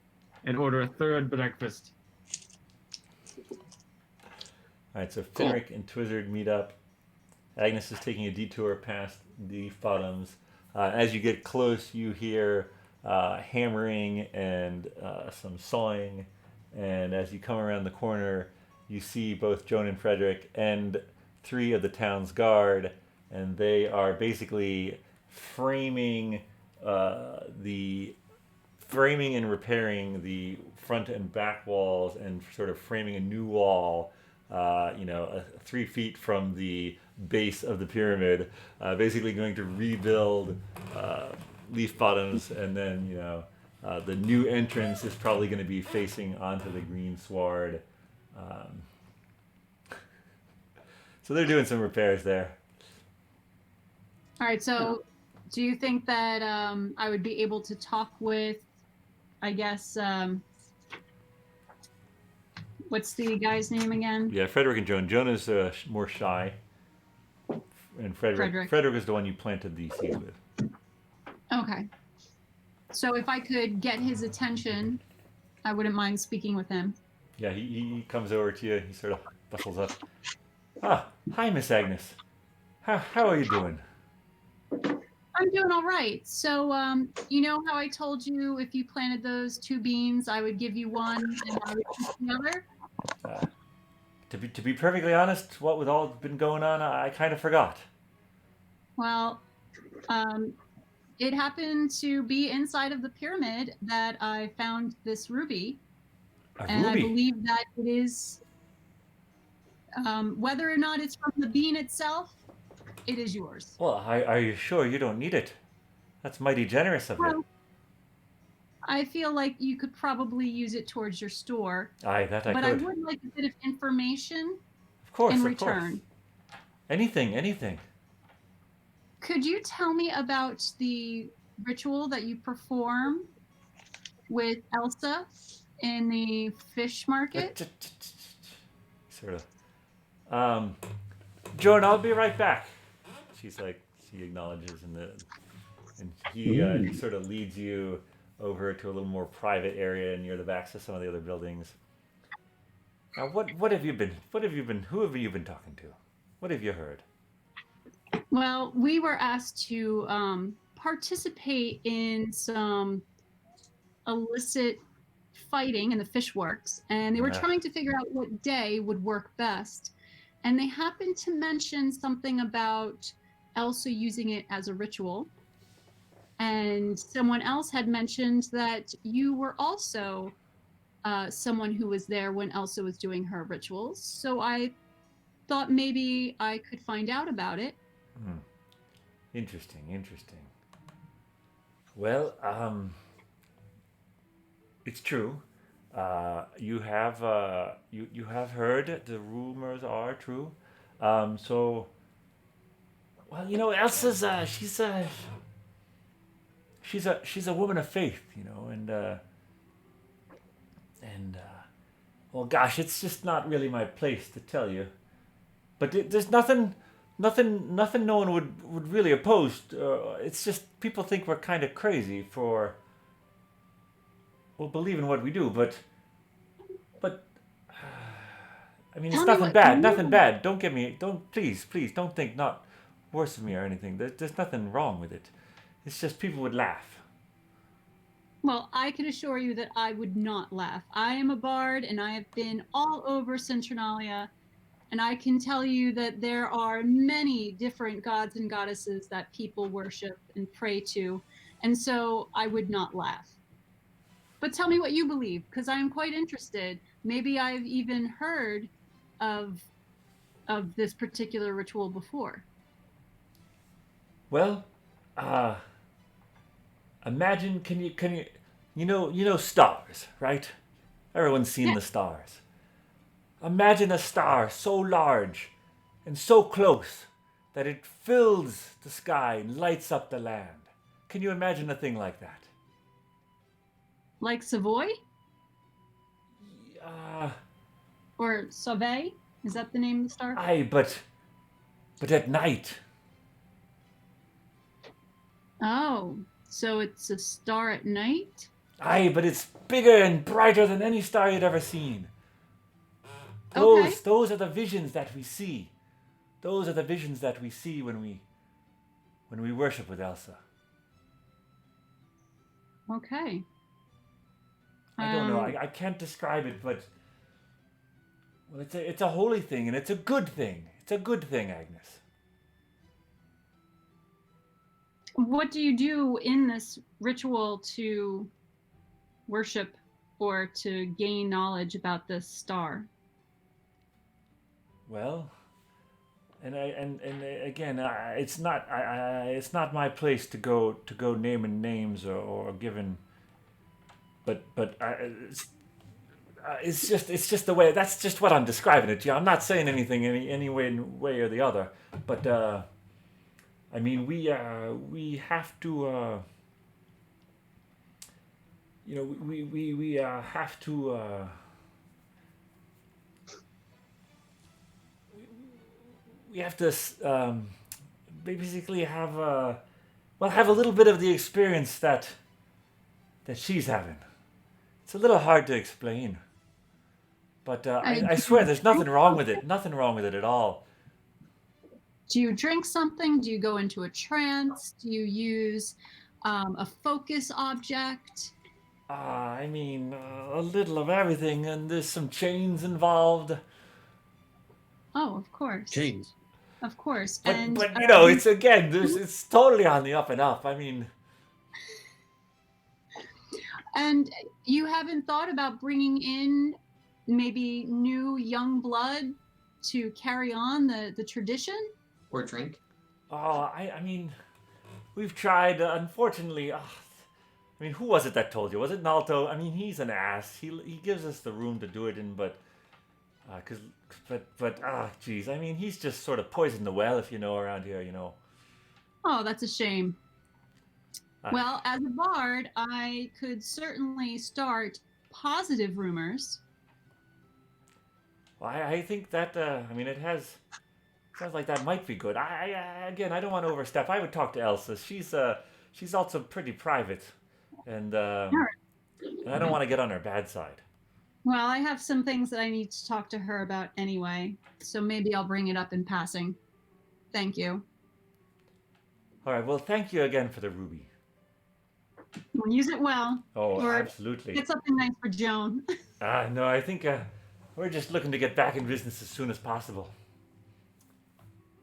and order a third breakfast. All right. So Cool. Finric and Twizzard meet up. Agnes is taking a detour past the bottoms. As you get close, you hear hammering and some sawing. And as you come around the corner, you see both Joan and Frederick and 3 of the town's guard, and they are basically framing and repairing the front and back walls, and sort of framing a new wall. 3 feet from the base of the pyramid, basically going to rebuild Leaf Bottoms, and then the new entrance is probably going to be facing onto the green sward. So they're doing some repairs there. All right. So, do you think that I would be able to talk with, I guess, what's the guy's name again? Yeah, Frederick and Joan. Joan is more shy, and Frederick is the one you planted the seeds with. Okay. So if I could get his attention, I wouldn't mind speaking with him. Yeah, he comes over to you. He sort of bustles up. Ah, hi, Miss Agnes. How are you doing? I'm doing all right. So, you know how I told you if you planted those 2 beans, I would give you one and I would keep the other? To be perfectly honest, what with all that's been going on, I kind of forgot. Well, it happened to be inside of the pyramid that I found this ruby. And Ruby? I believe that it is, whether or not it's from the bean itself, it is yours. Well, are you sure you don't need it? That's mighty generous of you. Well, I feel like you could probably use it towards your store. Aye, that I But could. I would like a bit of information Of course, in of return. course. Anything. Could you tell me about the ritual that you perform with Elsa in the fish market? Sort of. Joan, I'll be right back. She's like, she acknowledges, and he sort of leads you over to a little more private area near the backs of some of the other buildings. Now, what have you been? Who have you been talking to? What have you heard? Well, we were asked to participate in some illicit fighting in the fishworks, and they were trying to figure out what day would work best. And they happened to mention something about Elsa using it as a ritual. And someone else had mentioned that you were also someone who was there when Elsa was doing her rituals. So I thought maybe I could find out about it. Interesting. Well, it's true. You have you have heard the rumors are true. So, well, Elsa's she's a woman of faith, and well, gosh, it's just not really my place to tell you. But there's nothing no one would really oppose. It's just people think we're kind of crazy for, well, believe in what we do, but I mean, it's nothing bad. Please don't think not worse of me or anything. There's nothing wrong with it. It's just people would laugh. Well, I can assure you that I would not laugh. I am a bard and I have been all over Centralia, and I can tell you that there are many different gods and goddesses that people worship and pray to, and so I would not laugh. But tell me what you believe, because I am quite interested. Maybe I've even heard of of this particular ritual before? Well, imagine, you know stars, right? Everyone's seen Yeah. the stars. Imagine a star so large and so close that it fills the sky and lights up the land. Can you imagine a thing like that? Like Savoy Uh, or Sauve? Is that the name of the star? aye, but at night. Oh, so it's a star at night? Aye, but it's bigger and brighter than any star you'd ever seen. Okay. Those are the visions that we see. Those are the visions that we see when we worship with Elsa. Okay. I don't know. I can't describe it, but well, it's a holy thing, and it's a good thing. It's a good thing, Agnes. What do you do in this ritual to worship or to gain knowledge about this star? Well, and again, it's not my place to go naming names or giving, but it's just the way. That's just what I'm describing it. I'm not saying anything any way or the other, but I mean we have to. You know, we have to. We have to basically have have a little bit of the experience that she's having. It's a little hard to explain, but I swear there's nothing wrong with it. Nothing wrong with it at all. Do you drink something? Do you go into a trance? Do you use a focus object? I mean, a little of everything, and there's some chains involved. Oh, of course. Chains. Of course. But you know, it's again, it's totally on the up and up. I mean, and you haven't thought about bringing in maybe new young blood to carry on the tradition? Or drink. I mean, we've tried. Unfortunately, I mean, who was it that told you? Was it Nalto? I mean, he's an ass. He gives us the room to do it in, but geez, I mean, he's just sort of poisoned the well, if you know, around here, you know. Oh, that's a shame. Well, as a bard, I could certainly start positive rumors. Well, I think that I mean, sounds like that might be good. Again, I don't want to overstep. I would talk to Elsa. She's also pretty private, and I don't want to get on her bad side. Well, I have some things that I need to talk to her about anyway, so maybe I'll bring it up in passing. Thank you. All right. Well, thank you again for the ruby. We'll use it well. Oh, or absolutely. Get something nice for Joan. No, I think we're just looking to get back in business as soon as possible.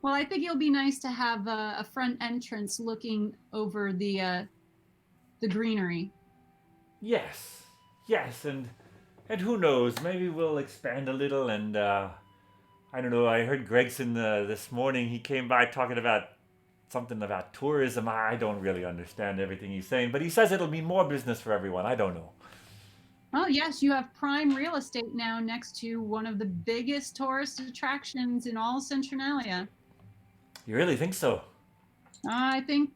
Well, I think it'll be nice to have a front entrance looking over the greenery. Yes, and who knows? Maybe we'll expand a little. And I don't know. I heard Gregson this morning. He came by talking about something about tourism. I don't really understand everything he's saying, but he says it'll mean more business for everyone. I don't know. Oh, yes, you have prime real estate now next to one of the biggest tourist attractions in all Centralia. You really think so? I think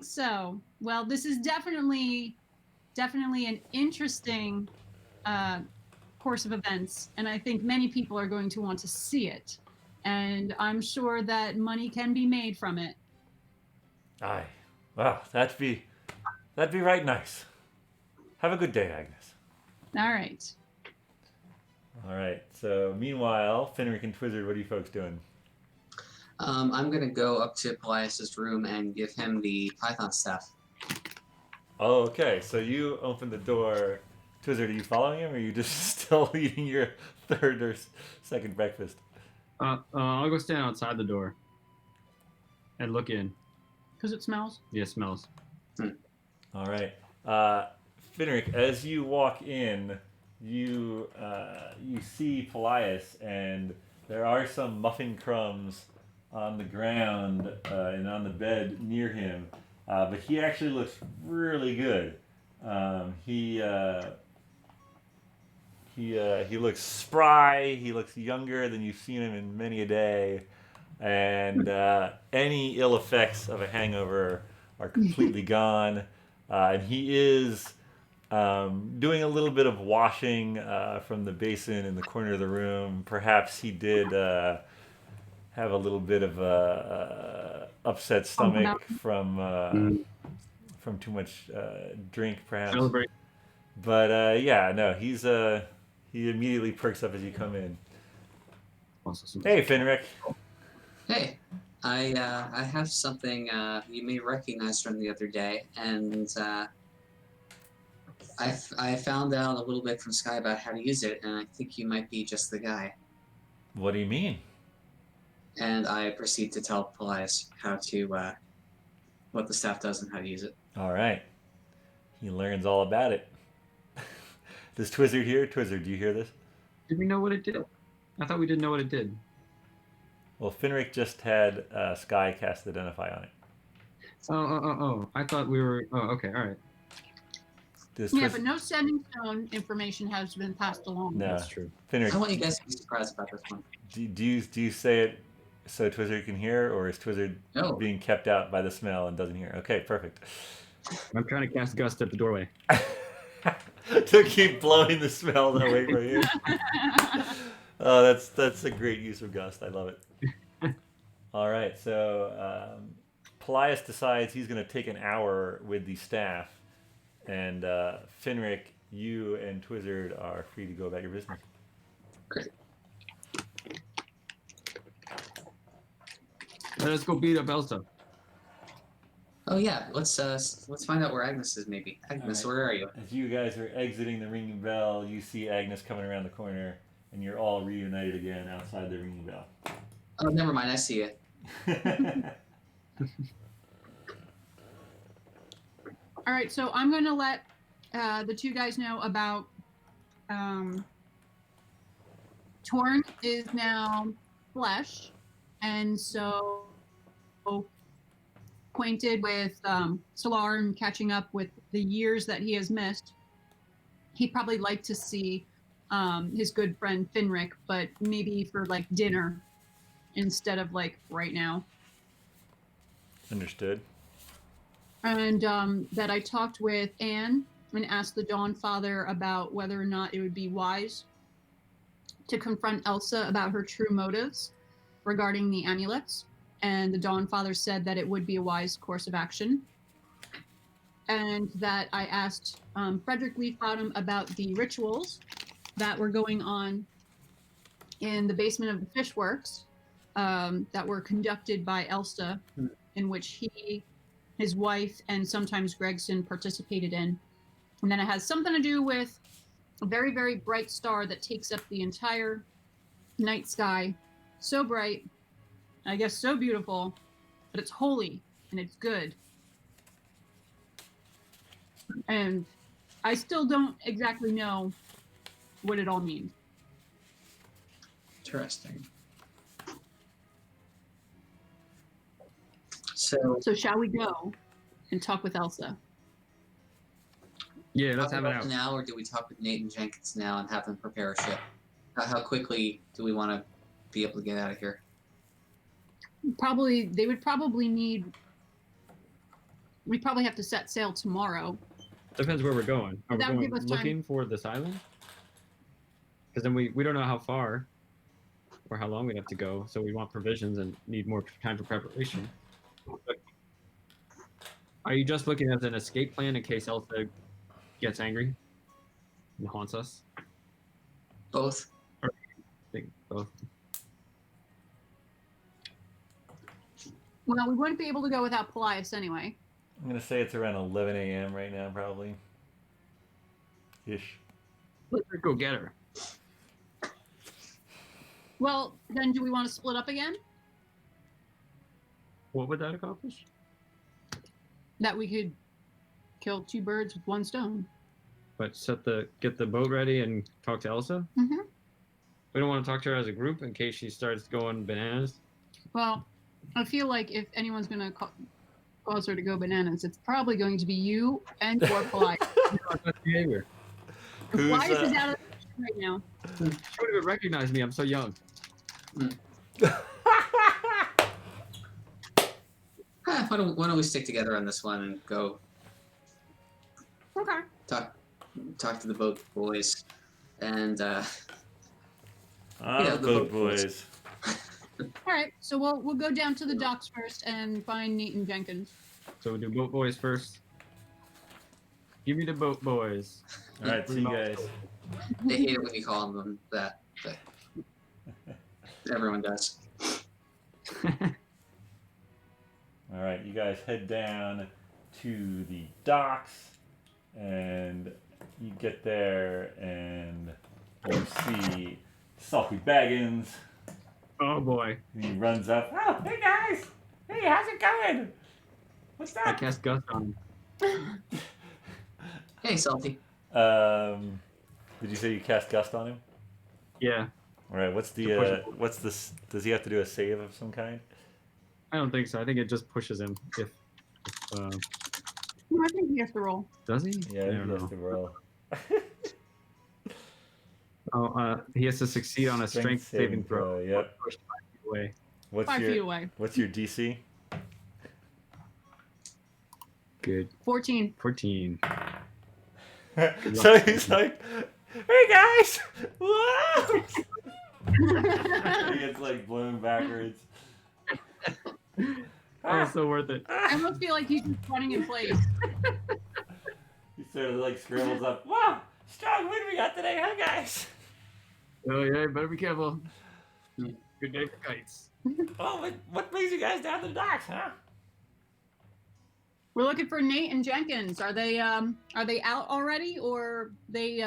so. Well, this is definitely an interesting course of events, and I think many people are going to want to see it. And I'm sure that money can be made from it. Aye. Well, that'd be right nice. Have a good day, Agnes. All right. All right. So meanwhile, Finric and Twizzard, what are you folks doing? I'm gonna go up to Paelias' room and give him the Python staff. Oh, okay. So you open the door. Twizzard, are you following him, or are you just still eating your third or second breakfast? I'll go stand outside the door and look in. Because it smells? Yeah, it smells. All right. Finric, as you walk in, you see Paelias, and There are some muffin crumbs on the ground and on the bed near him, but he actually looks really good. He looks spry. He looks younger than you've seen him in many a day, and any ill effects of a hangover are completely gone. And he is doing a little bit of washing from the basin in the corner of the room. Perhaps he did have a little bit of upset stomach Mm. from too much drink, perhaps. Celebrate. But yeah, no, he immediately perks up as you come in. Hey, Finric. Hey, I have something you may recognize from the other day, and I found out a little bit from Sky about how to use it, and I think you might be just the guy. What do you mean? And I proceed to tell Paelias how to what the staff does and how to use it. All right. He learns all about it. Does Twizzard hear? Twizzard, do you hear this? Did we know what it did? I thought we didn't know what it did. Well, Finric just had Sky cast Identify on it. Oh. I thought we were. Oh, okay. All right. Yeah, but no setting stone information has been passed along. No, That's true. Finric, I want you guys to be surprised about this one. do you say it so Twizzard can hear, or is Twizzard No. being kept out by the smell and doesn't hear? Okay, perfect. I'm trying to cast Gust at the doorway. To keep blowing the smell away from you. Oh, that's a great use of Gust. I love it. All right, so Paelias decides he's going to take an hour with the staff, and Finric, you and Twizzard are free to go about your business. Great. Let's go beat up Elsa. Oh yeah, let's find out where Agnes is. Maybe Agnes, All right. where are you? As you guys are exiting the ringing bell, you see Agnes coming around the corner, and you're all reunited again outside the ringing bell. Oh, never mind. I see you. All right, so I'm going to let the two guys know about Torn is now flesh, and so acquainted with Solar and catching up with the years that he has missed. He'd probably like to see his good friend Finric, but maybe for like dinner instead of like right now. Understood. And that I talked with Anne and asked the Dawn Father about whether or not it would be wise to confront Elsa about her true motives regarding the amulets. And the Dawn Father said that it would be a wise course of action. And that I asked Frederick Leafbottom about the rituals that were going on in the basement of the Fishworks that were conducted by Elsa, in which he, his wife, and sometimes Gregson participated in. And then it has something to do with a very, very bright star that takes up the entire night sky. So bright, I guess so beautiful, but it's holy and it's good. And I still don't exactly know what it all means. Interesting. So shall we go and talk with Elsa? Yeah, let's talk have it about out. now, or do we talk with Nate and Jenkins now and have them prepare a ship? How quickly do we want to be able to get out of here? They would probably need. We'd probably have to set sail tomorrow. Depends where we're going. Are we That would going give us time. looking for this island? Because then we don't know how far or how long we have to go, so we want provisions and need more time for preparation. But are you just looking at an escape plan in case Elsa gets angry and haunts us? Both. I think both. Well, we wouldn't be able to go without Paelias anyway. I'm going to say it's around 11 a.m. right now, probably. Ish. Let's go get her. Well, then do we want to split up again? What would that accomplish? That we could kill two birds with one stone. But get the boat ready and talk to Elsa? Mm-hmm. We don't want to talk to her as a group in case she starts going bananas. Well, I feel like if anyone's going to cause her to go bananas, it's probably going to be you and or Paelias. That's behavior. Who's, Paelias is out of the picture right now. She wouldn't even recognize me. I'm so young. Why don't we stick together on this one and go Okay. talk to the boat boys, and the boat boys. All right. So we'll go down to the docks first and find Nate and Jenkins. So we'll do boat boys first. Give me the boat boys. All right, see you guys. they hate it when you call them that, but everyone does. All right, you guys head down to the docks, and you get there, and you see Salty Baggins. Oh boy. And he runs up. Oh, hey guys! Hey, how's it going? What's I up? cast Gust on him. Hey, Salty. Did you say you cast Gust on him? Yeah. All right. What's this? Does he have to do a save of some kind? I don't think so. I think it just pushes him. If No, I think he has to roll. does he? Yeah, I he don't has know. to roll. Oh, he has to succeed on a strength saving throw. Yep. Pushed 5 feet away. What's 5 feet your away. What's your DC? Good. 14. 14. So he's like, "Hey guys!" Whoa! He gets like blown backwards. Oh, it's so worth it. I almost feel like he's just running in place. He sort of like scrambles up. Wow, strong wind we got today, huh, guys? Oh yeah, better be careful. Good day for kites. Oh, what brings you guys down to the docks, huh? We're looking for Nate and Jenkins. Are they out already, or they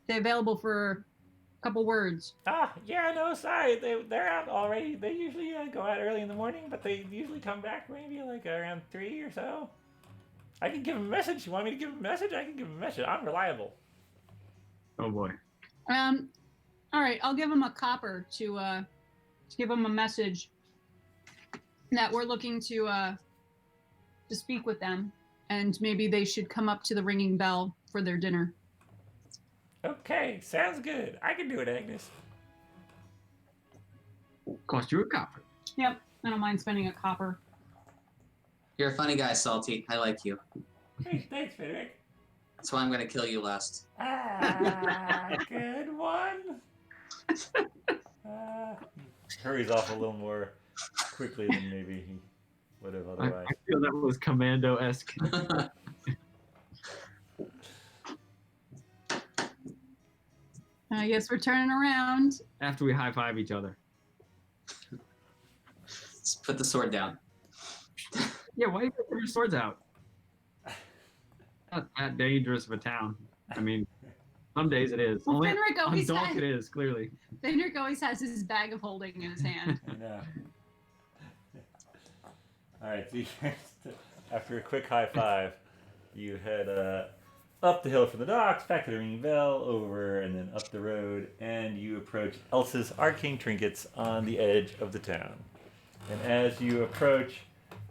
available for a couple words? Yeah, no, sorry, they're out already. They usually go out early in the morning, but they usually come back maybe like around 3 or so. I can give them a message. You want me to give them a message? I can give them a message. I'm reliable. Oh boy. All right, I'll give him a copper to give him a message that we're looking to speak with them, and maybe they should come up to the ringing bell for their dinner. Okay, sounds good. I can do it, Agnes. Cost you a copper. Yep, I don't mind spending a copper. You're a funny guy, Salty. I like you. Hey, thanks, Finric. That's why I'm gonna kill you last. Good one. Hurries off a little more quickly than maybe he would have otherwise. I feel that was Commando-esque. I guess we're turning around. After we high-five each other. Let's put the sword down. Yeah, why do you put your swords out? Not that dangerous of a town. I mean, some days it is. Well, Only Finric on always Donk has, it is, clearly. Finric always has his bag of holding in his hand. I know. All right, so you guys, after a quick high five, you head up the hill from the docks, back to the Ringing Bell, over and then up the road, and you approach Elsa's arcane trinkets on the edge of the town. And as you approach,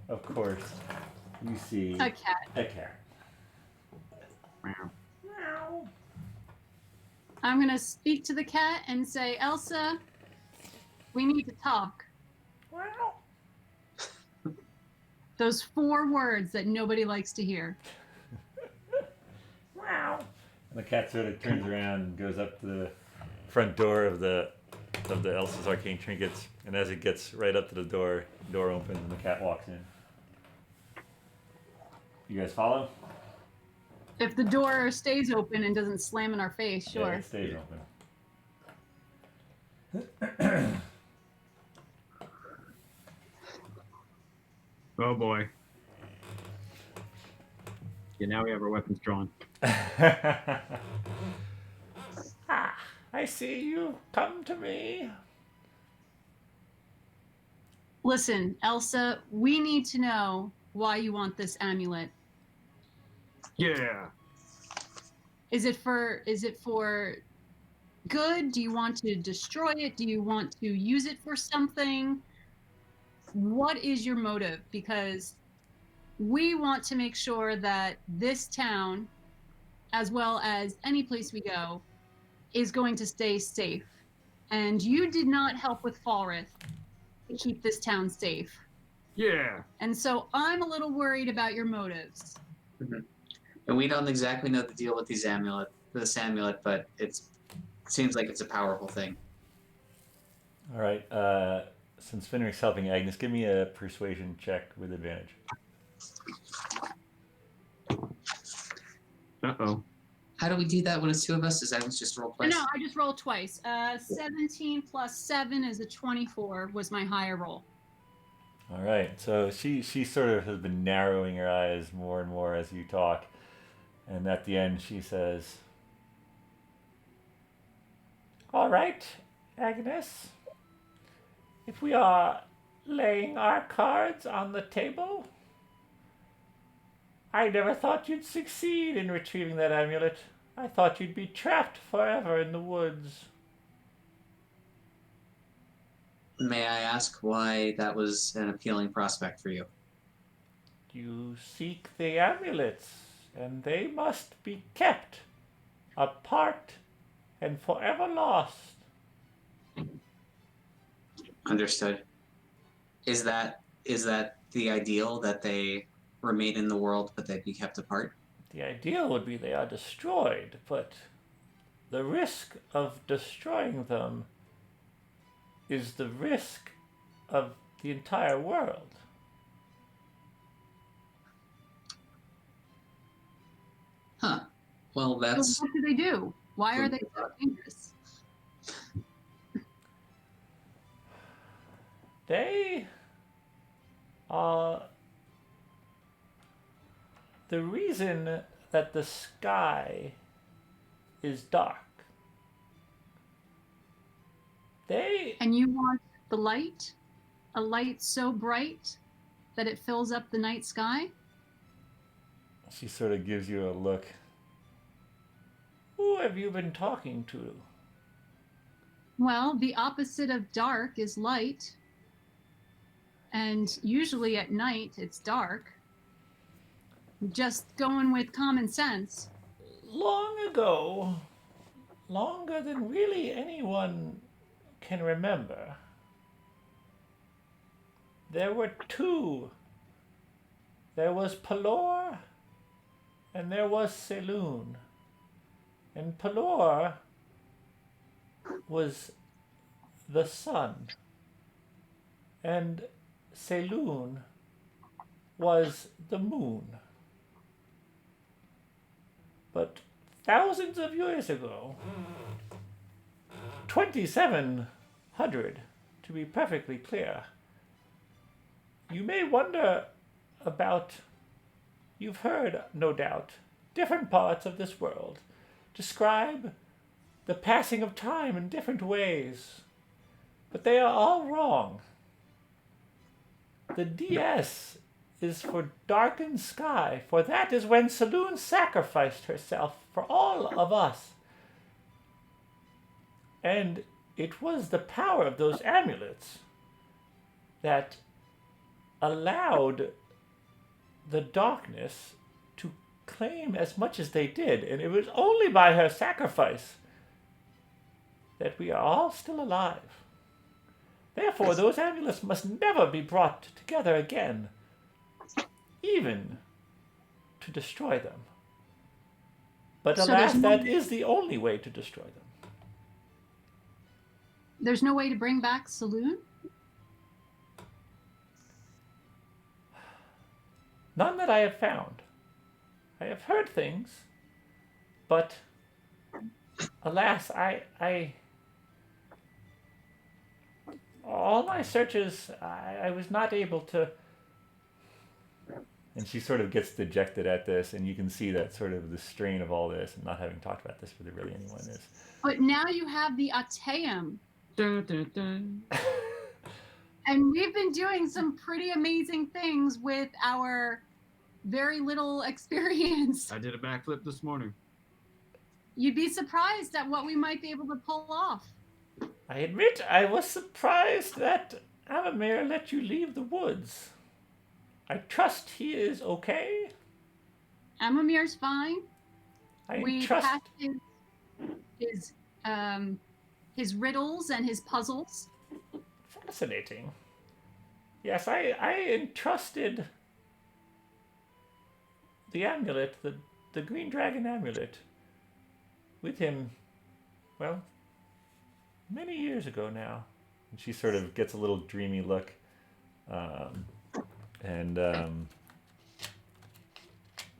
of course, you see A cat. a cat. Meow. Meow. I'm gonna speak to the cat and say, Elsa, we need to talk. Meow. Those 4 words that nobody likes to hear. Meow. And the cat sort of turns around and goes up to the front door of the Elsa's arcane trinkets, and as it gets right up to the door opens and the cat walks in. You guys follow? If the door stays open and doesn't slam in our face, Yeah, sure. it stays open. Oh boy. Yeah, now we have our weapons drawn. I see you. Come to me. Listen, Elsa, we need to know why you want this amulet. Yeah. Is it for good? Do you want to destroy it? Do you want to use it for something? What is your motive? Because we want to make sure that this town, as well as any place we go, is going to stay safe. And you did not help with Falrith to keep this town safe. Yeah. And so I'm a little worried about your motives. And we don't exactly know the deal with this amulet, but it seems like it's a powerful thing. All right. Since Finric's helping Agnes, give me a persuasion check with advantage. Uh-oh. How do we do that when it's two of us? Does that just roll twice? No, I just rolled twice. 17 plus 7 is a 24 was my higher roll. All right. So she sort of has been narrowing her eyes more and more as you talk, and at the end she says, "All right, Agnes. If we are laying our cards on the table, I never thought you'd succeed in retrieving that amulet. I thought you'd be trapped forever in the woods." May I ask why that was an appealing prospect for you? You seek the amulets, and they must be kept apart and forever lost. Understood. Is that the ideal, that they remain in the world but they be kept apart? The ideal would be they are destroyed, but the risk of destroying them is the risk of the entire world. Huh. Well, that's... So what do they do? Why are they so dangerous? They are the reason that the sky is dark. And you want the light? A light so bright that it fills up the night sky? She sort of gives you a look. Who have you been talking to? Well, the opposite of dark is light. And usually at night it's dark. Just going with common sense. Long ago, longer than really anyone can remember, there were two. There was Pelor and there was Saloon. And Pelor was the sun, and Saloon was the moon. But thousands of years ago, 2700 to be perfectly clear, you may wonder about, you've heard, no doubt, different parts of this world describe the passing of time in different ways, but they are all wrong. The DS is for darkened sky, for that is when Saloon sacrificed herself for all of us. And it was the power of those amulets that allowed the darkness to claim as much as they did, and it was only by her sacrifice that we are all still alive. Therefore, those amulets must never be brought together again, even to destroy them. But So alas, there's that is the only way to destroy them. There's no way to bring back Saloon? None that I have found. I have heard things, but alas, I all my searches, I was not able to. And she sort of gets dejected at this, and you can see that sort of the strain of all this, and not having talked about this with really anyone is. But now you have the Ateum. Dun, dun, dun. And we've been doing some pretty amazing things with our very little experience. I did a backflip this morning. You'd be surprised at what we might be able to pull off. I admit I was surprised that Amamir let you leave the woods. I trust he is okay. Amamir's fine. I We trust. passed his riddles and his puzzles. Fascinating. Yes, I entrusted the amulet, the green dragon amulet, with him, well, many years ago now. And she sort of gets a little dreamy look.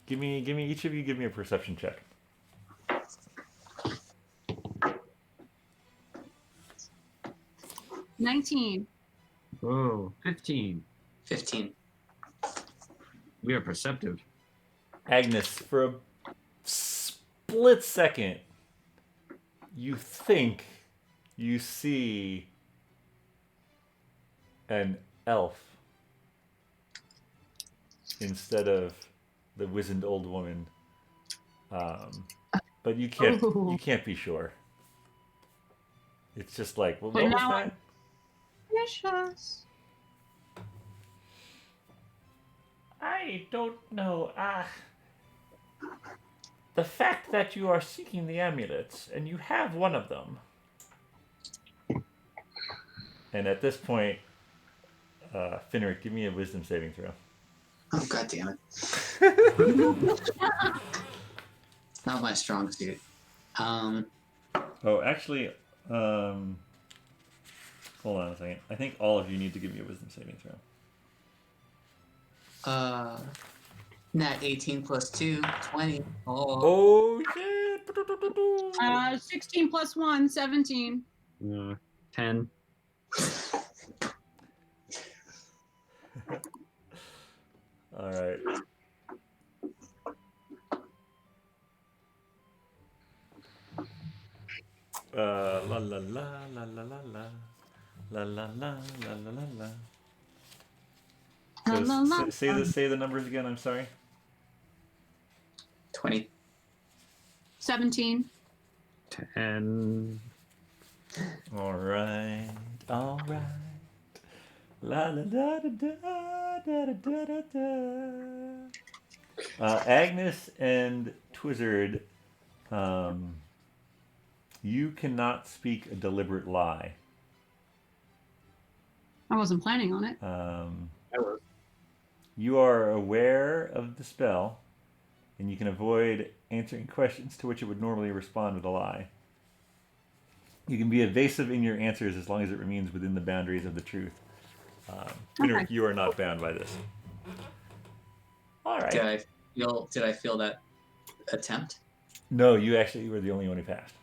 Give me each of you give me a perception check. 19. Oh, 15. 15. We are perceptive. Agnes, for a split second, you think you see an elf instead of the wizened old woman, but you can't be sure. It's just like, well, But what was now that? Vicious. I don't know. The fact that you are seeking the amulets and you have one of them. And at this point, Finric, give me a wisdom saving throw. Oh, god damn it. It's not my strong suit. Oh, actually, hold on a second. I think all of you need to give me a wisdom saving throw. Nat 18 plus 2, 20. Oh, shit! 16 plus 1, 17. 10. All right. La la la la la la la la la la la la la. La, la, la. Say the numbers again. I'm sorry. 20. 17. 10. All right. La la la da da da da da da. Agnes and Twizzard, you cannot speak a deliberate lie. I wasn't planning on it. I was. You are aware of the spell, and you can avoid answering questions to which it would normally respond with a lie. You can be evasive in your answers as long as it remains within the boundaries of the truth. Finric, you are not bound by this. All right. Did I feel that attempt? No, you actually were the only one who passed.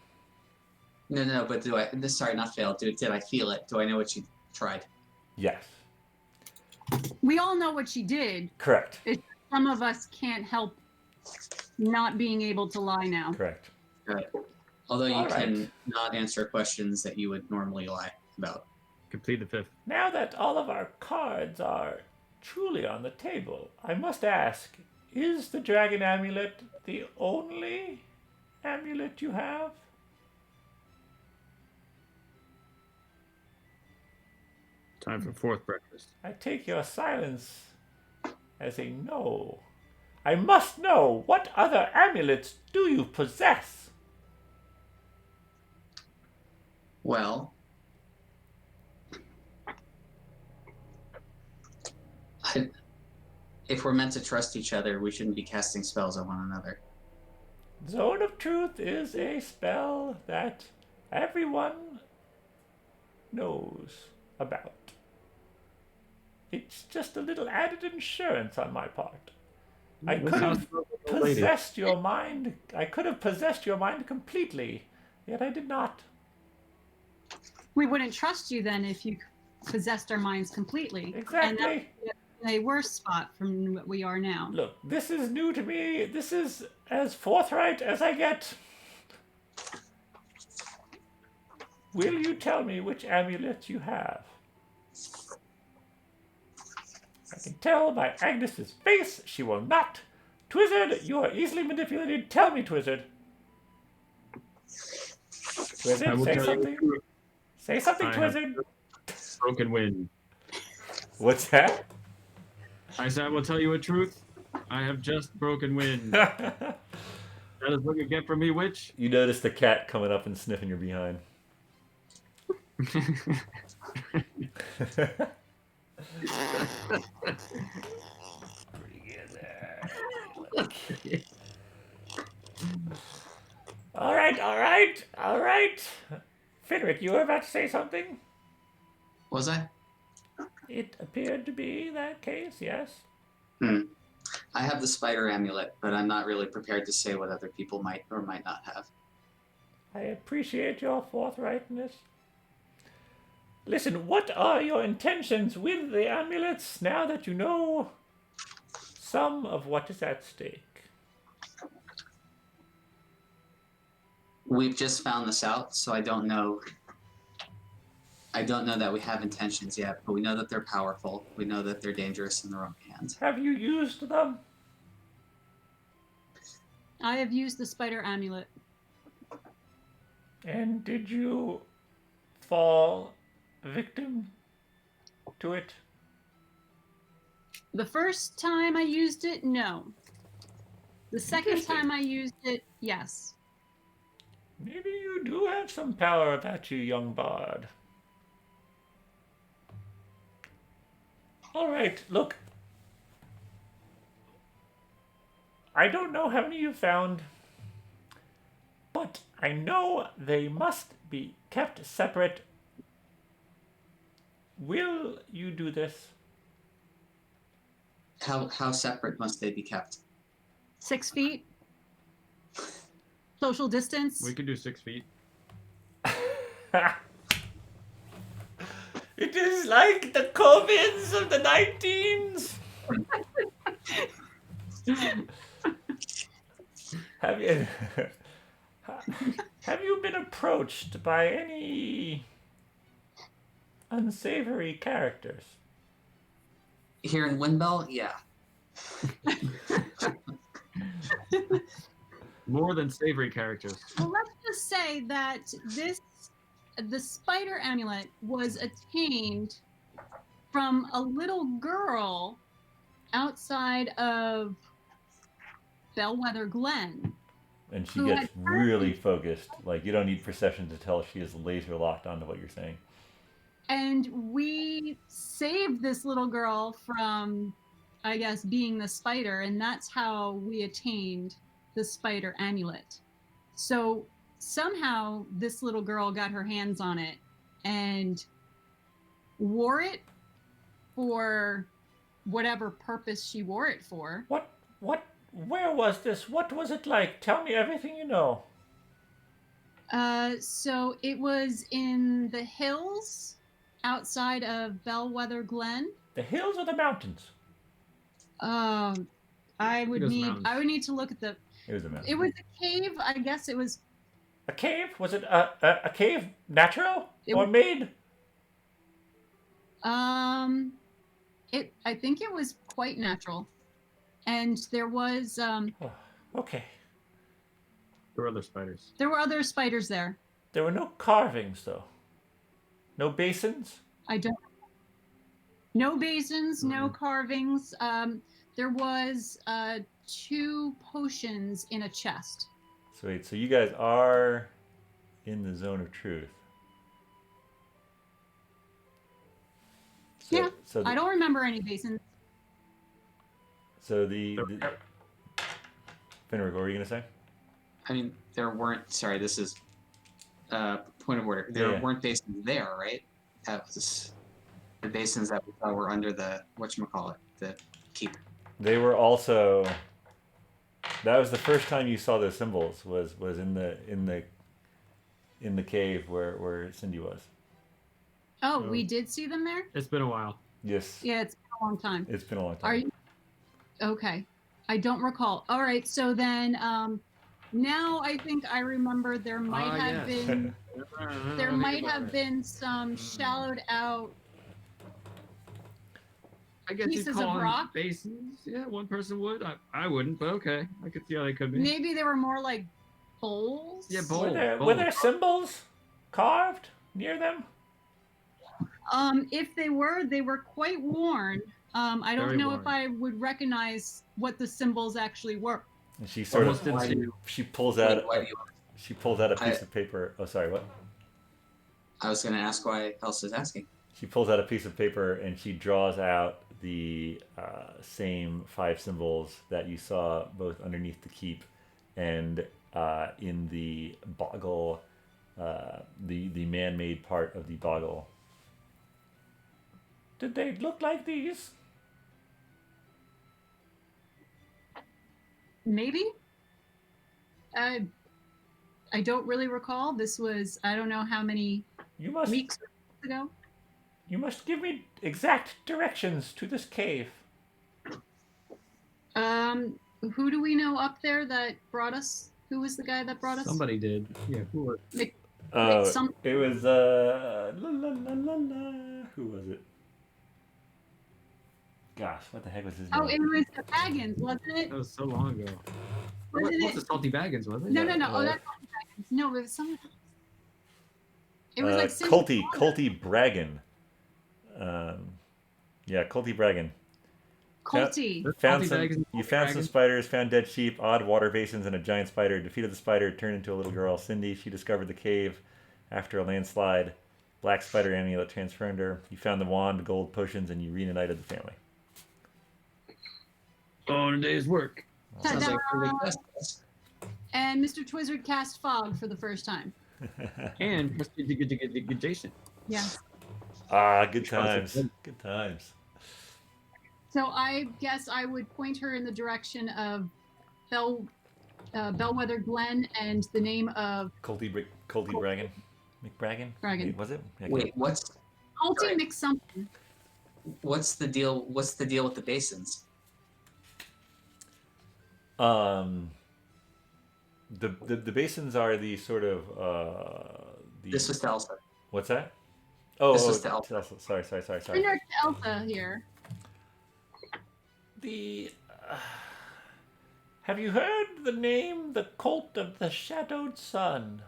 No, but sorry, not fail. Did I feel it? Do I know what you tried? Yes. We all know what she did. Correct. Some of us can't help not being able to lie now. Correct. Right. Although you All can right. not answer questions that you would normally lie about. Complete the 5th. Now that all of our cards are truly on the table, I must ask, is the dragon amulet the only amulet you have? Time for 4th breakfast. I take your silence as a no. I must know, what other amulets do you possess? Well, if we're meant to trust each other, we shouldn't be casting spells on one another. Zone of Truth is a spell that everyone knows about. It's just a little added insurance on my part. I could have possessed your mind. I could have possessed your mind completely, yet I did not. We wouldn't trust you then if you possessed our minds completely. Exactly. And that would be a worse spot from what we are now. Look, this is new to me. This is as forthright as I get. Will you tell me which amulet you have? I can tell by Agnes's face she will not. Twizzard, you are easily manipulated. Tell me, Twizzard. Twizzard, will say tell you the something. truth. Say something, I have Twizzard. broken wind. What's that? I said I will tell you a truth. I have just broken wind. That is what you get from me, witch. You notice the cat coming up and sniffing your behind. Pretty good there. All right. Finric, you were about to say something? Was I? It appeared to be that case, yes. I have the spider amulet, but I'm not really prepared to say what other people might or might not have. I appreciate your forthrightness. Listen, what are your intentions with the amulets now that you know some of what is at stake? We've just found this out, so I don't know. I don't know that we have intentions yet, but we know that they're powerful. We know that they're dangerous in the wrong hands. Have you used them? I have used the spider amulet. And did you fall victim to it? The first time I used it, no. The second Interesting. time I used it, yes. Maybe you do have some power about you, young bard. All right, look. I don't know how many you found, but I know they must be kept separate. Will you do this? How separate must they be kept? 6 feet. Social distance. We could do 6 feet. It is like the COVIDs of the 19s. Have you been approached by any unsavory characters? Here in Windbell, yeah. More than savory characters. Well, let's just say that the spider amulet was attained from a little girl outside of Bellwether Glen. And she Who gets had- really focused. Like, you don't need perception to tell she is laser locked onto what you're saying. And we saved this little girl from, I guess, being the spider, and that's how we attained the spider amulet. So somehow this little girl got her hands on it and wore it for whatever purpose she wore it for. Where was this? What was it like? Tell me everything you know. So it was in the hills outside of Bellwether Glen. The hills or the mountains? I would It was need mountains. to look at the. It was a mountain. It was a cave. I guess it was. A cave? Was it a cave natural It or was- made? I think it was quite natural, and there was Oh, okay. There were other spiders. there were other spiders there. There were no carvings, though. No basins? I don't. No basins, no Mhm. carvings. There was 2 potions in a chest. So wait, so you guys are in the zone of truth. So, Yeah, So I don't remember any basins. So Finric, what were you gonna say? I mean, there weren't. Sorry, this is point of order. There Yeah. weren't basins there, right? That was the basins that we saw were under the whatchamacallit, the keep. They were also. That was the first time you saw those symbols. Was in the cave where Cindy was. Oh, Oh. we did see them there? It's been a while. Yes. Yeah, it's been a long time. It's been a long time. Are you okay? I don't recall. All right, so then now I think I remember there might have yes. been there Think might about have it. been some shallowed out. I guess pieces you of call them rock. basins. Yeah, one person would. I wouldn't, but okay. I could see how they could be. Maybe they were more like bowls. Yeah, Were there symbols? carved near them? If they were quite worn. I don't Very know worn. if I would recognize what the symbols actually were. And she sort Almost of didn't Why see do you. she pulls out why a, do you? she pulls out a I- piece of paper. Oh, sorry, what? I was going to ask why Elsa's asking. She pulls out a piece of paper and she draws out the same 5 symbols that you saw both underneath the keep and in the boggle, the man-made part of the boggle. Did they look like these? Maybe. I don't really recall. This was I don't know how many You must weeks ago. you must give me exact directions to this cave. Who do we know up there that brought us? Who was the guy that brought us? Somebody did. Yeah, who was? Oh, some- it was la, la, la, la, la. Who was it? Gosh, what the heck was his name? Oh, it was Baggins, wasn't it? That was so long ago. Wasn't What's it? the salty baggins? Was it? No. Oh, Uh, that's not Baggins. No, it was someone else. It was like Cindy Colty Bragan. Yeah, Colty Bragan. Colty. Found Salty some. baggins and You salty found some dragons? spiders. Found dead sheep. Odd water basins and a giant spider. Defeated the spider. Turned into a little girl. Cindy. She discovered the cave after a landslide. Black spider amulet transformed her. You found the wand, gold potions, and you reunited the family. Oh, a day's work. Sounds Ta-da! like a pretty good guess. And Mr. Twizzard cast fog for the first time. And Mr. Jason. Yes. Good times. Good times. So I guess I would point her in the direction of Bellwether Glen and the name of Colty Bragan. McBragan? Bragan. Wait, was it? Yeah, Wait, Colty Right. McSomething. what's the deal? What's the deal with the basins? The basins are the sort of the. This was to Elsa. What's that? Oh, This oh, was to Elsa. Elsa. Sorry. Finric Elsa here. The. Have you heard the name, the cult of the Shadowed Sun?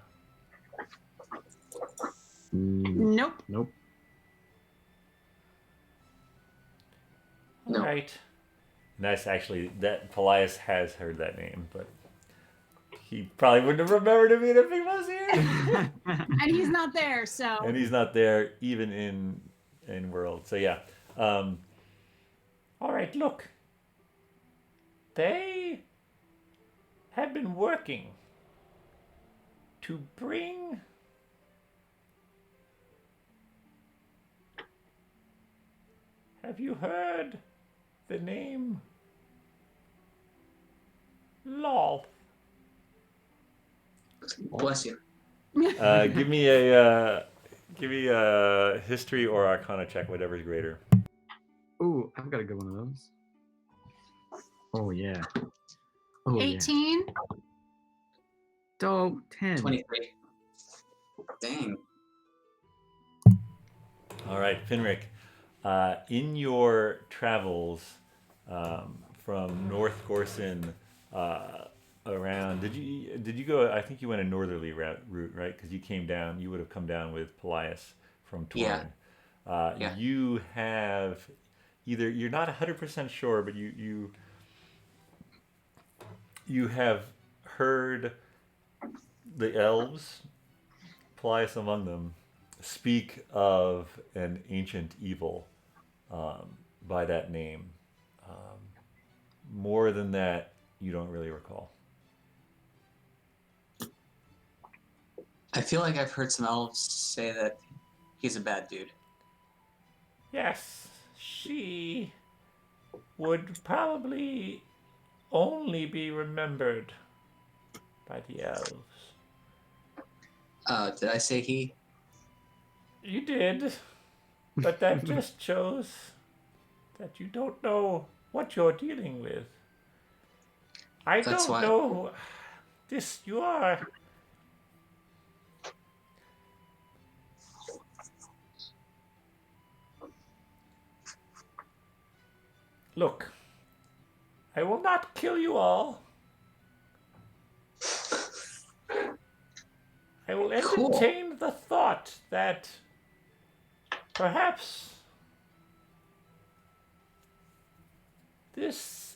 Nope. Nope. No. Right. Nice, actually. That Paelias has heard that name, but he probably wouldn't have remembered him if he was here. And he's not there, so. And he's not there even in world. So yeah. All right. Look. They have been working to bring Have you heard the name Lolth? Bless you. Give me a history or arcana check, whatever's greater. Ooh, I've got a good one of those. Oh yeah. Oh, 18. Yeah. Dope. 10. 23. Dang. All right, Finric. In your travels from North Gorson around, did you go? I think you went a northerly route, right? Because you came down. You would have come down with Paelias from Torn. Yeah. Yeah. You have either you're not 100% sure, but you have heard the elves, Paelias among them, speak of an ancient evil by that name. More than that, you don't really recall. I feel like I've heard some elves say that he's a bad dude. Yes, she would probably only be remembered by the elves. Did I say he? You did, but that just shows that you don't know what you're dealing with. I That's don't why- know. This you are. Look, I will not kill you all. I will Cool. entertain the thought that perhaps this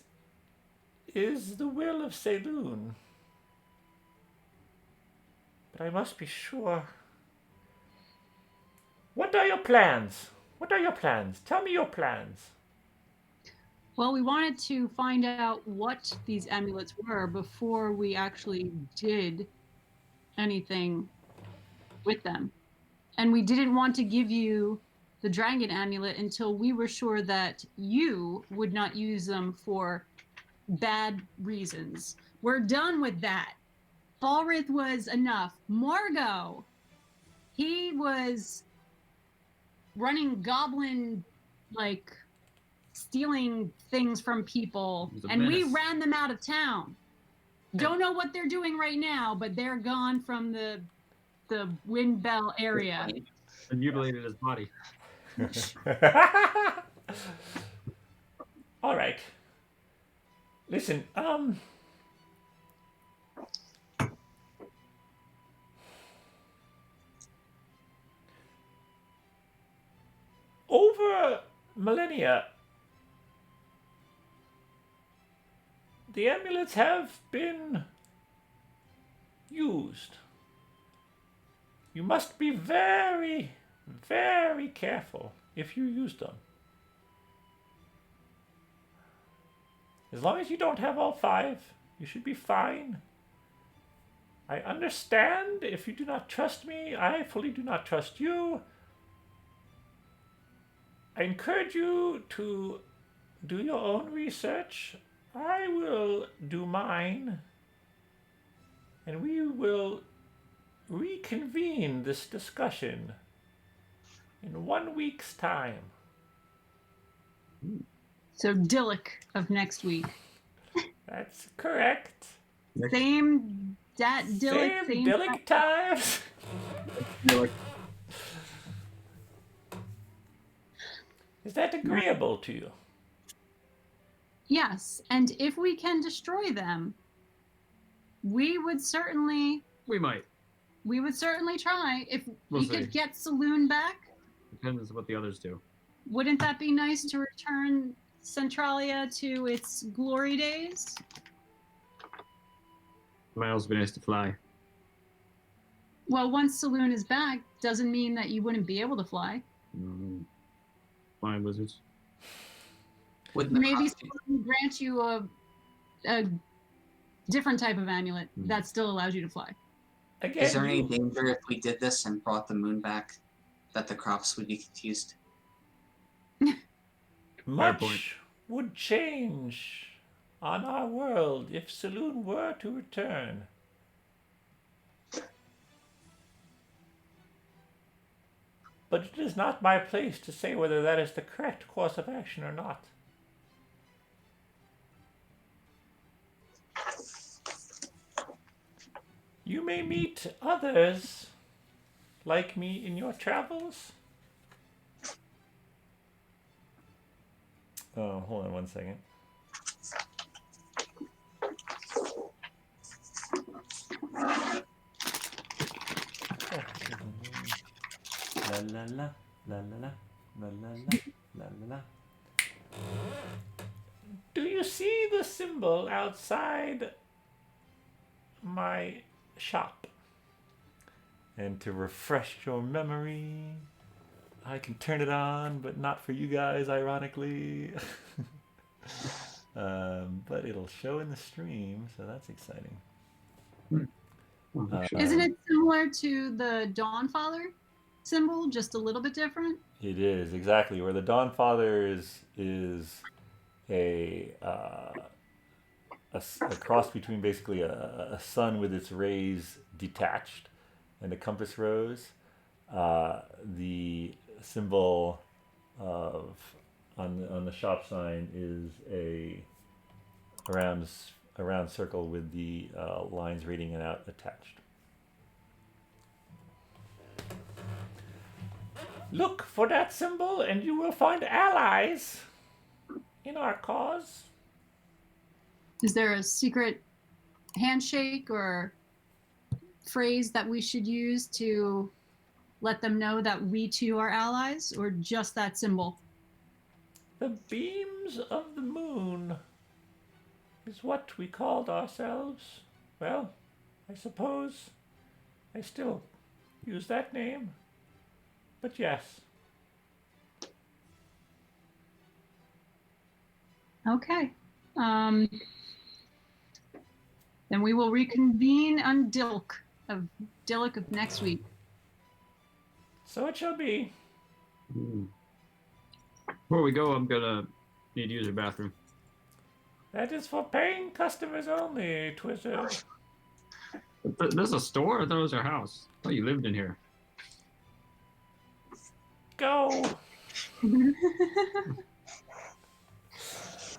is the will of Saloon. But I must be sure. What are your plans? What are your plans? Tell me your plans. Well, we wanted to find out what these amulets were before we actually did anything with them. And we didn't want to give you the dragon amulet until we were sure that you would not use them for bad reasons. We're done with that. Falrith was enough. Margot, he was running goblin, like, stealing things from people, He was a and we menace. ran them out of town. Don't know what they're doing right now, but they're gone from the Windbell area. And mutilated his body. All right. Listen, over millennia, the amulets have been used. You must be very, very careful if you use them. As long as you don't have all 5, you should be fine. I understand if you do not trust me. I fully do not trust you. I encourage you to do your own research. I will do mine. And we will reconvene this discussion in 1 week's time. So Dillick of next week. That's correct. Same Dillick, Same Dillick times. Is that agreeable to you? Yes, and if we can destroy them, we would certainly We might. try. If We'll we see. could get Saloon back, Depends what the others do. wouldn't that be nice to return Centralia to its glory days? Might also be nice to fly. Well, once Saloon is back, doesn't mean that you wouldn't be able to fly. Flying wizards. Wouldn't the Maybe costume- Saloon grant you a different type of amulet Hmm. that still allows you to fly. Again, Is there any danger if we did this and brought the moon back that the crops would be confused? much would change on our world if Saloon were to return. But it is not my place to say whether that is the correct course of action or not. You may meet others like me in your travels. Oh, hold on 1 second. La la la la la la la la la la. Do you see the symbol outside my shop? And to refresh your memory, I can turn it on, but not for you guys, ironically. But it'll show in the stream, so that's exciting. Isn't it similar to the Dawnfather symbol, just a little bit different? It is, exactly. Where the Dawnfather is a cross between basically a sun with its rays detached and a compass rose. The symbol of on the shop sign is a round circle with the lines reading it out attached. Look for that symbol and you will find allies in our cause. Is there a secret handshake or phrase that we should use to let them know that we too are allies, or just that symbol? The beams of the moon is what we called ourselves. Well, I suppose I still use that name. But yes. Okay. Then we will reconvene on Dilk of next week. So it shall be. Before we go, I'm gonna need to use your bathroom. That is for paying customers only, Twizzle. There's a store? I thought it was your house. I thought you lived in here. Go.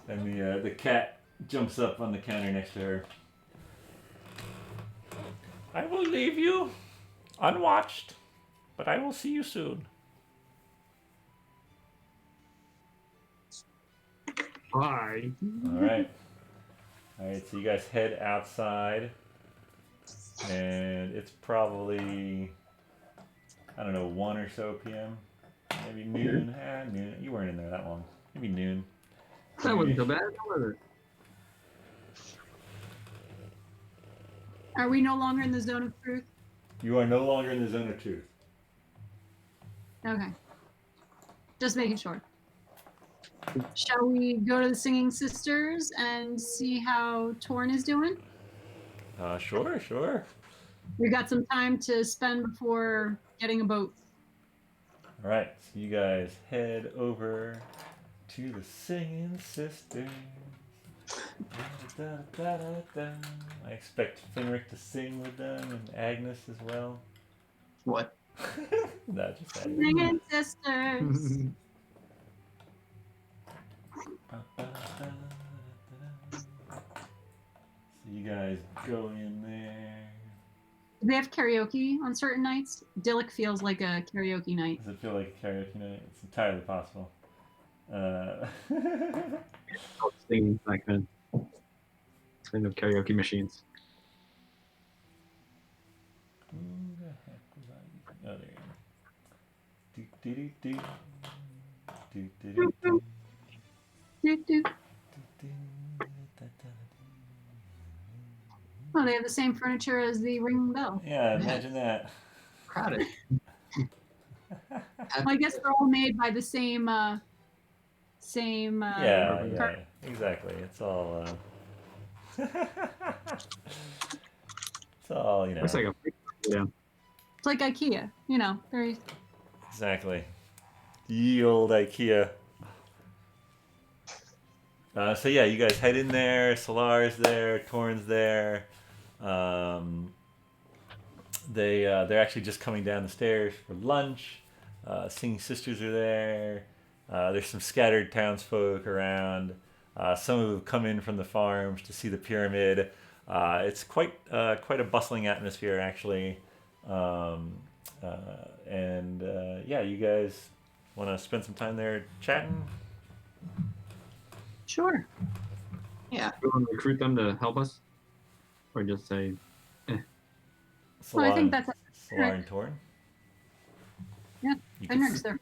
And the cat jumps up on the counter next to her. I will leave you unwatched, but I will see you soon. Bye. All right. So you guys head outside, and it's probably, I don't know, 1 or so p.m. Maybe noon. Noon. You weren't in there that long. Maybe noon. That wasn't so bad, was it? Are we no longer in the zone of truth? You are no longer in the zone of truth. Okay. Just making sure. Shall we go to the Singing Sisters and see how Torn is doing? Sure. We got some time to spend before getting a boat. All right, so you guys head over to the Singing Sisters. I expect Finric to sing with them and Agnes as well. What? No, just Agnes. Singing Sisters. So you guys go in there. Do they have karaoke on certain nights? Dilk feels like a karaoke night. Does it feel like a karaoke night? It's entirely possible. Things like that. Kind of karaoke machines. Who the heck was I? Oh, there you go. Oh, they have the same furniture as the Ring Bell. Yeah, imagine that. Crowded. Well, I guess they're all made by the same. Yeah, exactly. It's all. It's all, Looks like a yeah. It's like IKEA, very. Exactly. Ye old IKEA. So yeah, you guys head in there. Solar's there. Torn's there. They're actually just coming down the stairs for lunch. Singing Sisters are there. There's some scattered townsfolk around. Some who have come in from the farms to see the pyramid. It's quite a bustling atmosphere, actually. Yeah, you guys want to spend some time there chatting? Sure. Yeah. Do you want to recruit them to help us? Or just say, Well, I think that's Solar and Torn. Yeah, You Finric's could, there.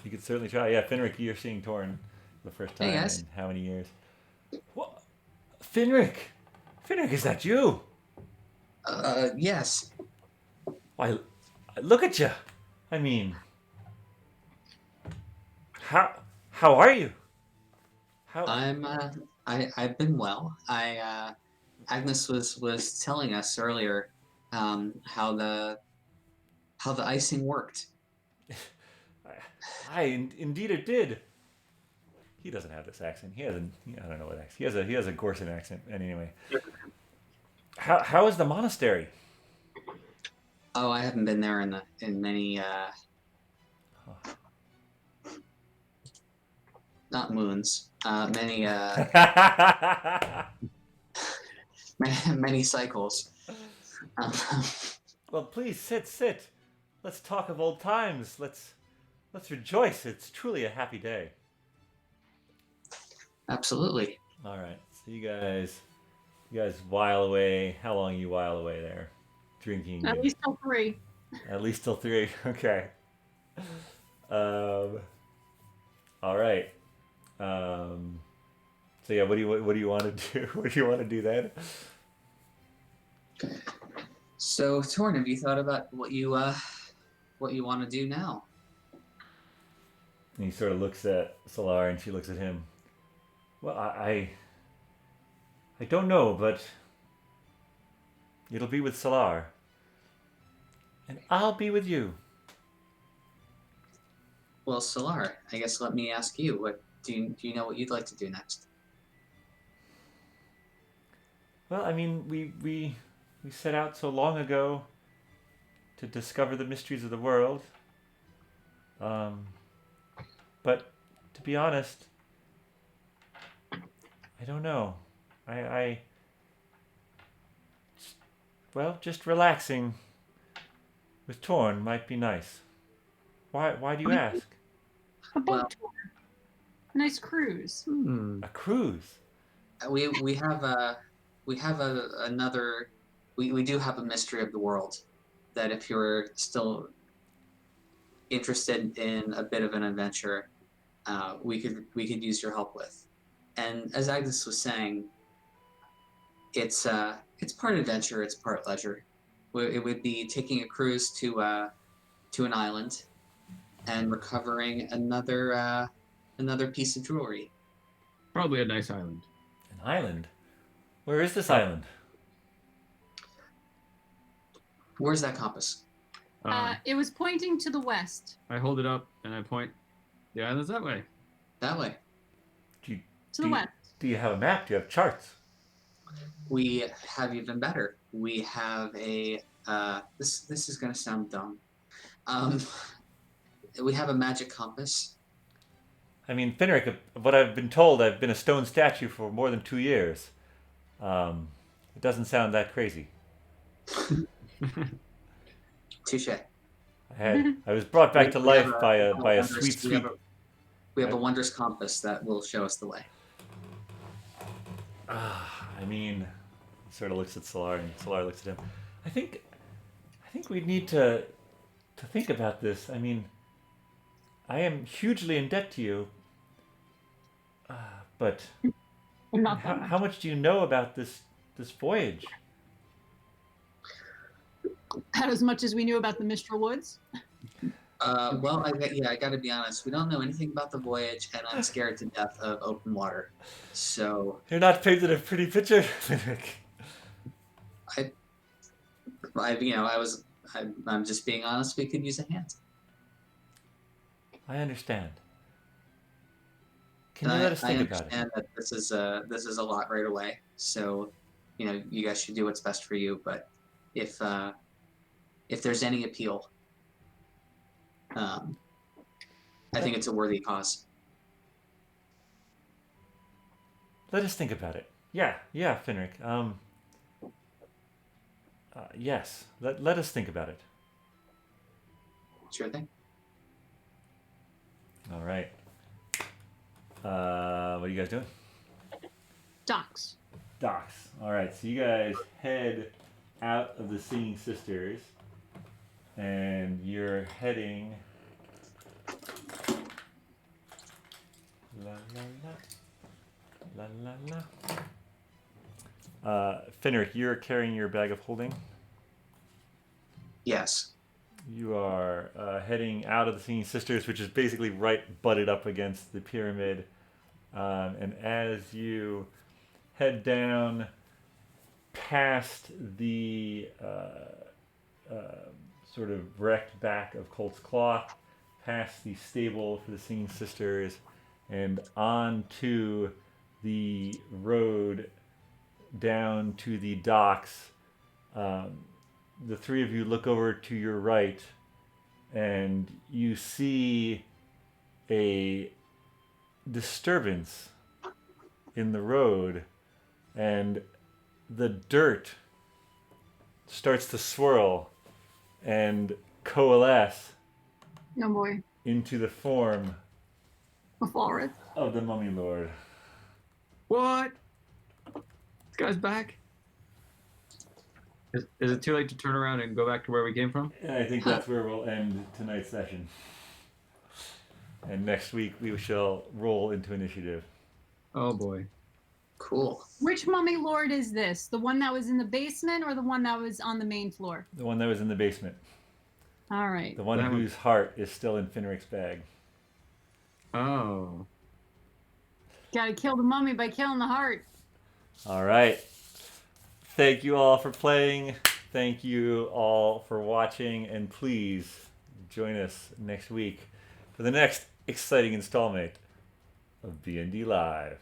you could certainly try. Yeah, Finric, you're seeing Torn for the first time Hey, guys. in how many years? What? Finric, is that you? Yes. Why, look at you. I mean, how are you? How? I've been well. Agnes was telling us earlier how the icing worked. Indeed it did. He doesn't have this accent. I don't know what accent. He has a Gorson accent. Anyway, how is the monastery? Oh, I haven't been there in many not moons. Many many cycles. Well, please sit. Let's talk of old times. Let's rejoice. It's truly a happy day. Absolutely. All right. So you guys while away. How long you while away there? Drinking. At least till 3. At least till 3. Okay. All right. So yeah, what do you want to do? What do you want to do then? So, Torn, have you thought about what you want to do now? And he sort of looks at Solar, and she looks at him. Well, I don't know, but it'll be with Solar, and I'll be with you. Well, Solar, I guess let me ask you. What do you know what you'd like to do next? Well, I mean, we set out so long ago to discover the mysteries of the world. But to be honest, I don't know. Well, just relaxing with Torn might be nice. Why do you ask? A Well, boat tour. A nice cruise. A cruise? we have another. We do have a mystery of the world that if you're still interested in a bit of an adventure, we could use your help with. And as Agnes was saying, it's part adventure, it's part leisure. It would be taking a cruise to an island and recovering another piece of jewelry. Probably a nice island. An island? Where is this island? Where's that compass? It was pointing to the west. I hold it up and I point. The island's that way. That way. To the west. Do you have a map? Do you have charts? We have even better. We have a this is gonna sound dumb. We have a magic compass. I mean, Finric, what I've been told, I've been a stone statue for more than 2 years. It doesn't sound that crazy. Touche. I was brought back to life by a sweet. We have a wondrous compass that will show us the way. I mean, he sort of looks at Solar, and Solar looks at him. I think we need to think about this. I mean, I am hugely in debt to you, but Not how much do you know about this voyage? About as much as we knew about the Mistral Woods. Well, I got to be honest. We don't know anything about the voyage, and I'm scared to death of open water. So You're not painted a pretty picture, Finric. I'm just being honest. We could use a hand. I understand. Can you let us think about it? I understand that this is a lot right away. So, you guys should do what's best for you. But if there's any appeal, I think it's a worthy cause. Let us think about it. Yeah, Finric. Yes. Let us think about it. Sure thing. All right. What are you guys doing? Docks. Docks. All right. So you guys head out of the Singing Sisters, and you're heading. La la la la la. Finric, you're carrying your bag of holding. Yes. You are heading out of the Singing Sisters, which is basically right butted up against the pyramid. And as you head down past the sort of wrecked back of Colt's Cloth, past the stable for the Singing Sisters, and onto the road down to the docks, the three of you look over to your right, and you see a disturbance in the road, and the dirt starts to swirl and coalesce Oh boy. into the form A walrus. of the Mummy Lord. What? This guy's back. Is it too late to turn around and go back to where we came from? And I think that's where we'll end tonight's session. And next week we shall roll into initiative. Oh boy. Cool. Which mummy lord is this? The one that was in the basement or the one that was on the main floor? The one that was in the basement. All right. The one That one- whose heart is still in Finric's bag. Oh. Gotta kill the mummy by killing the heart. All right. Thank you all for playing. Thank you all for watching. And please join us next week for the next exciting installment of BND Live.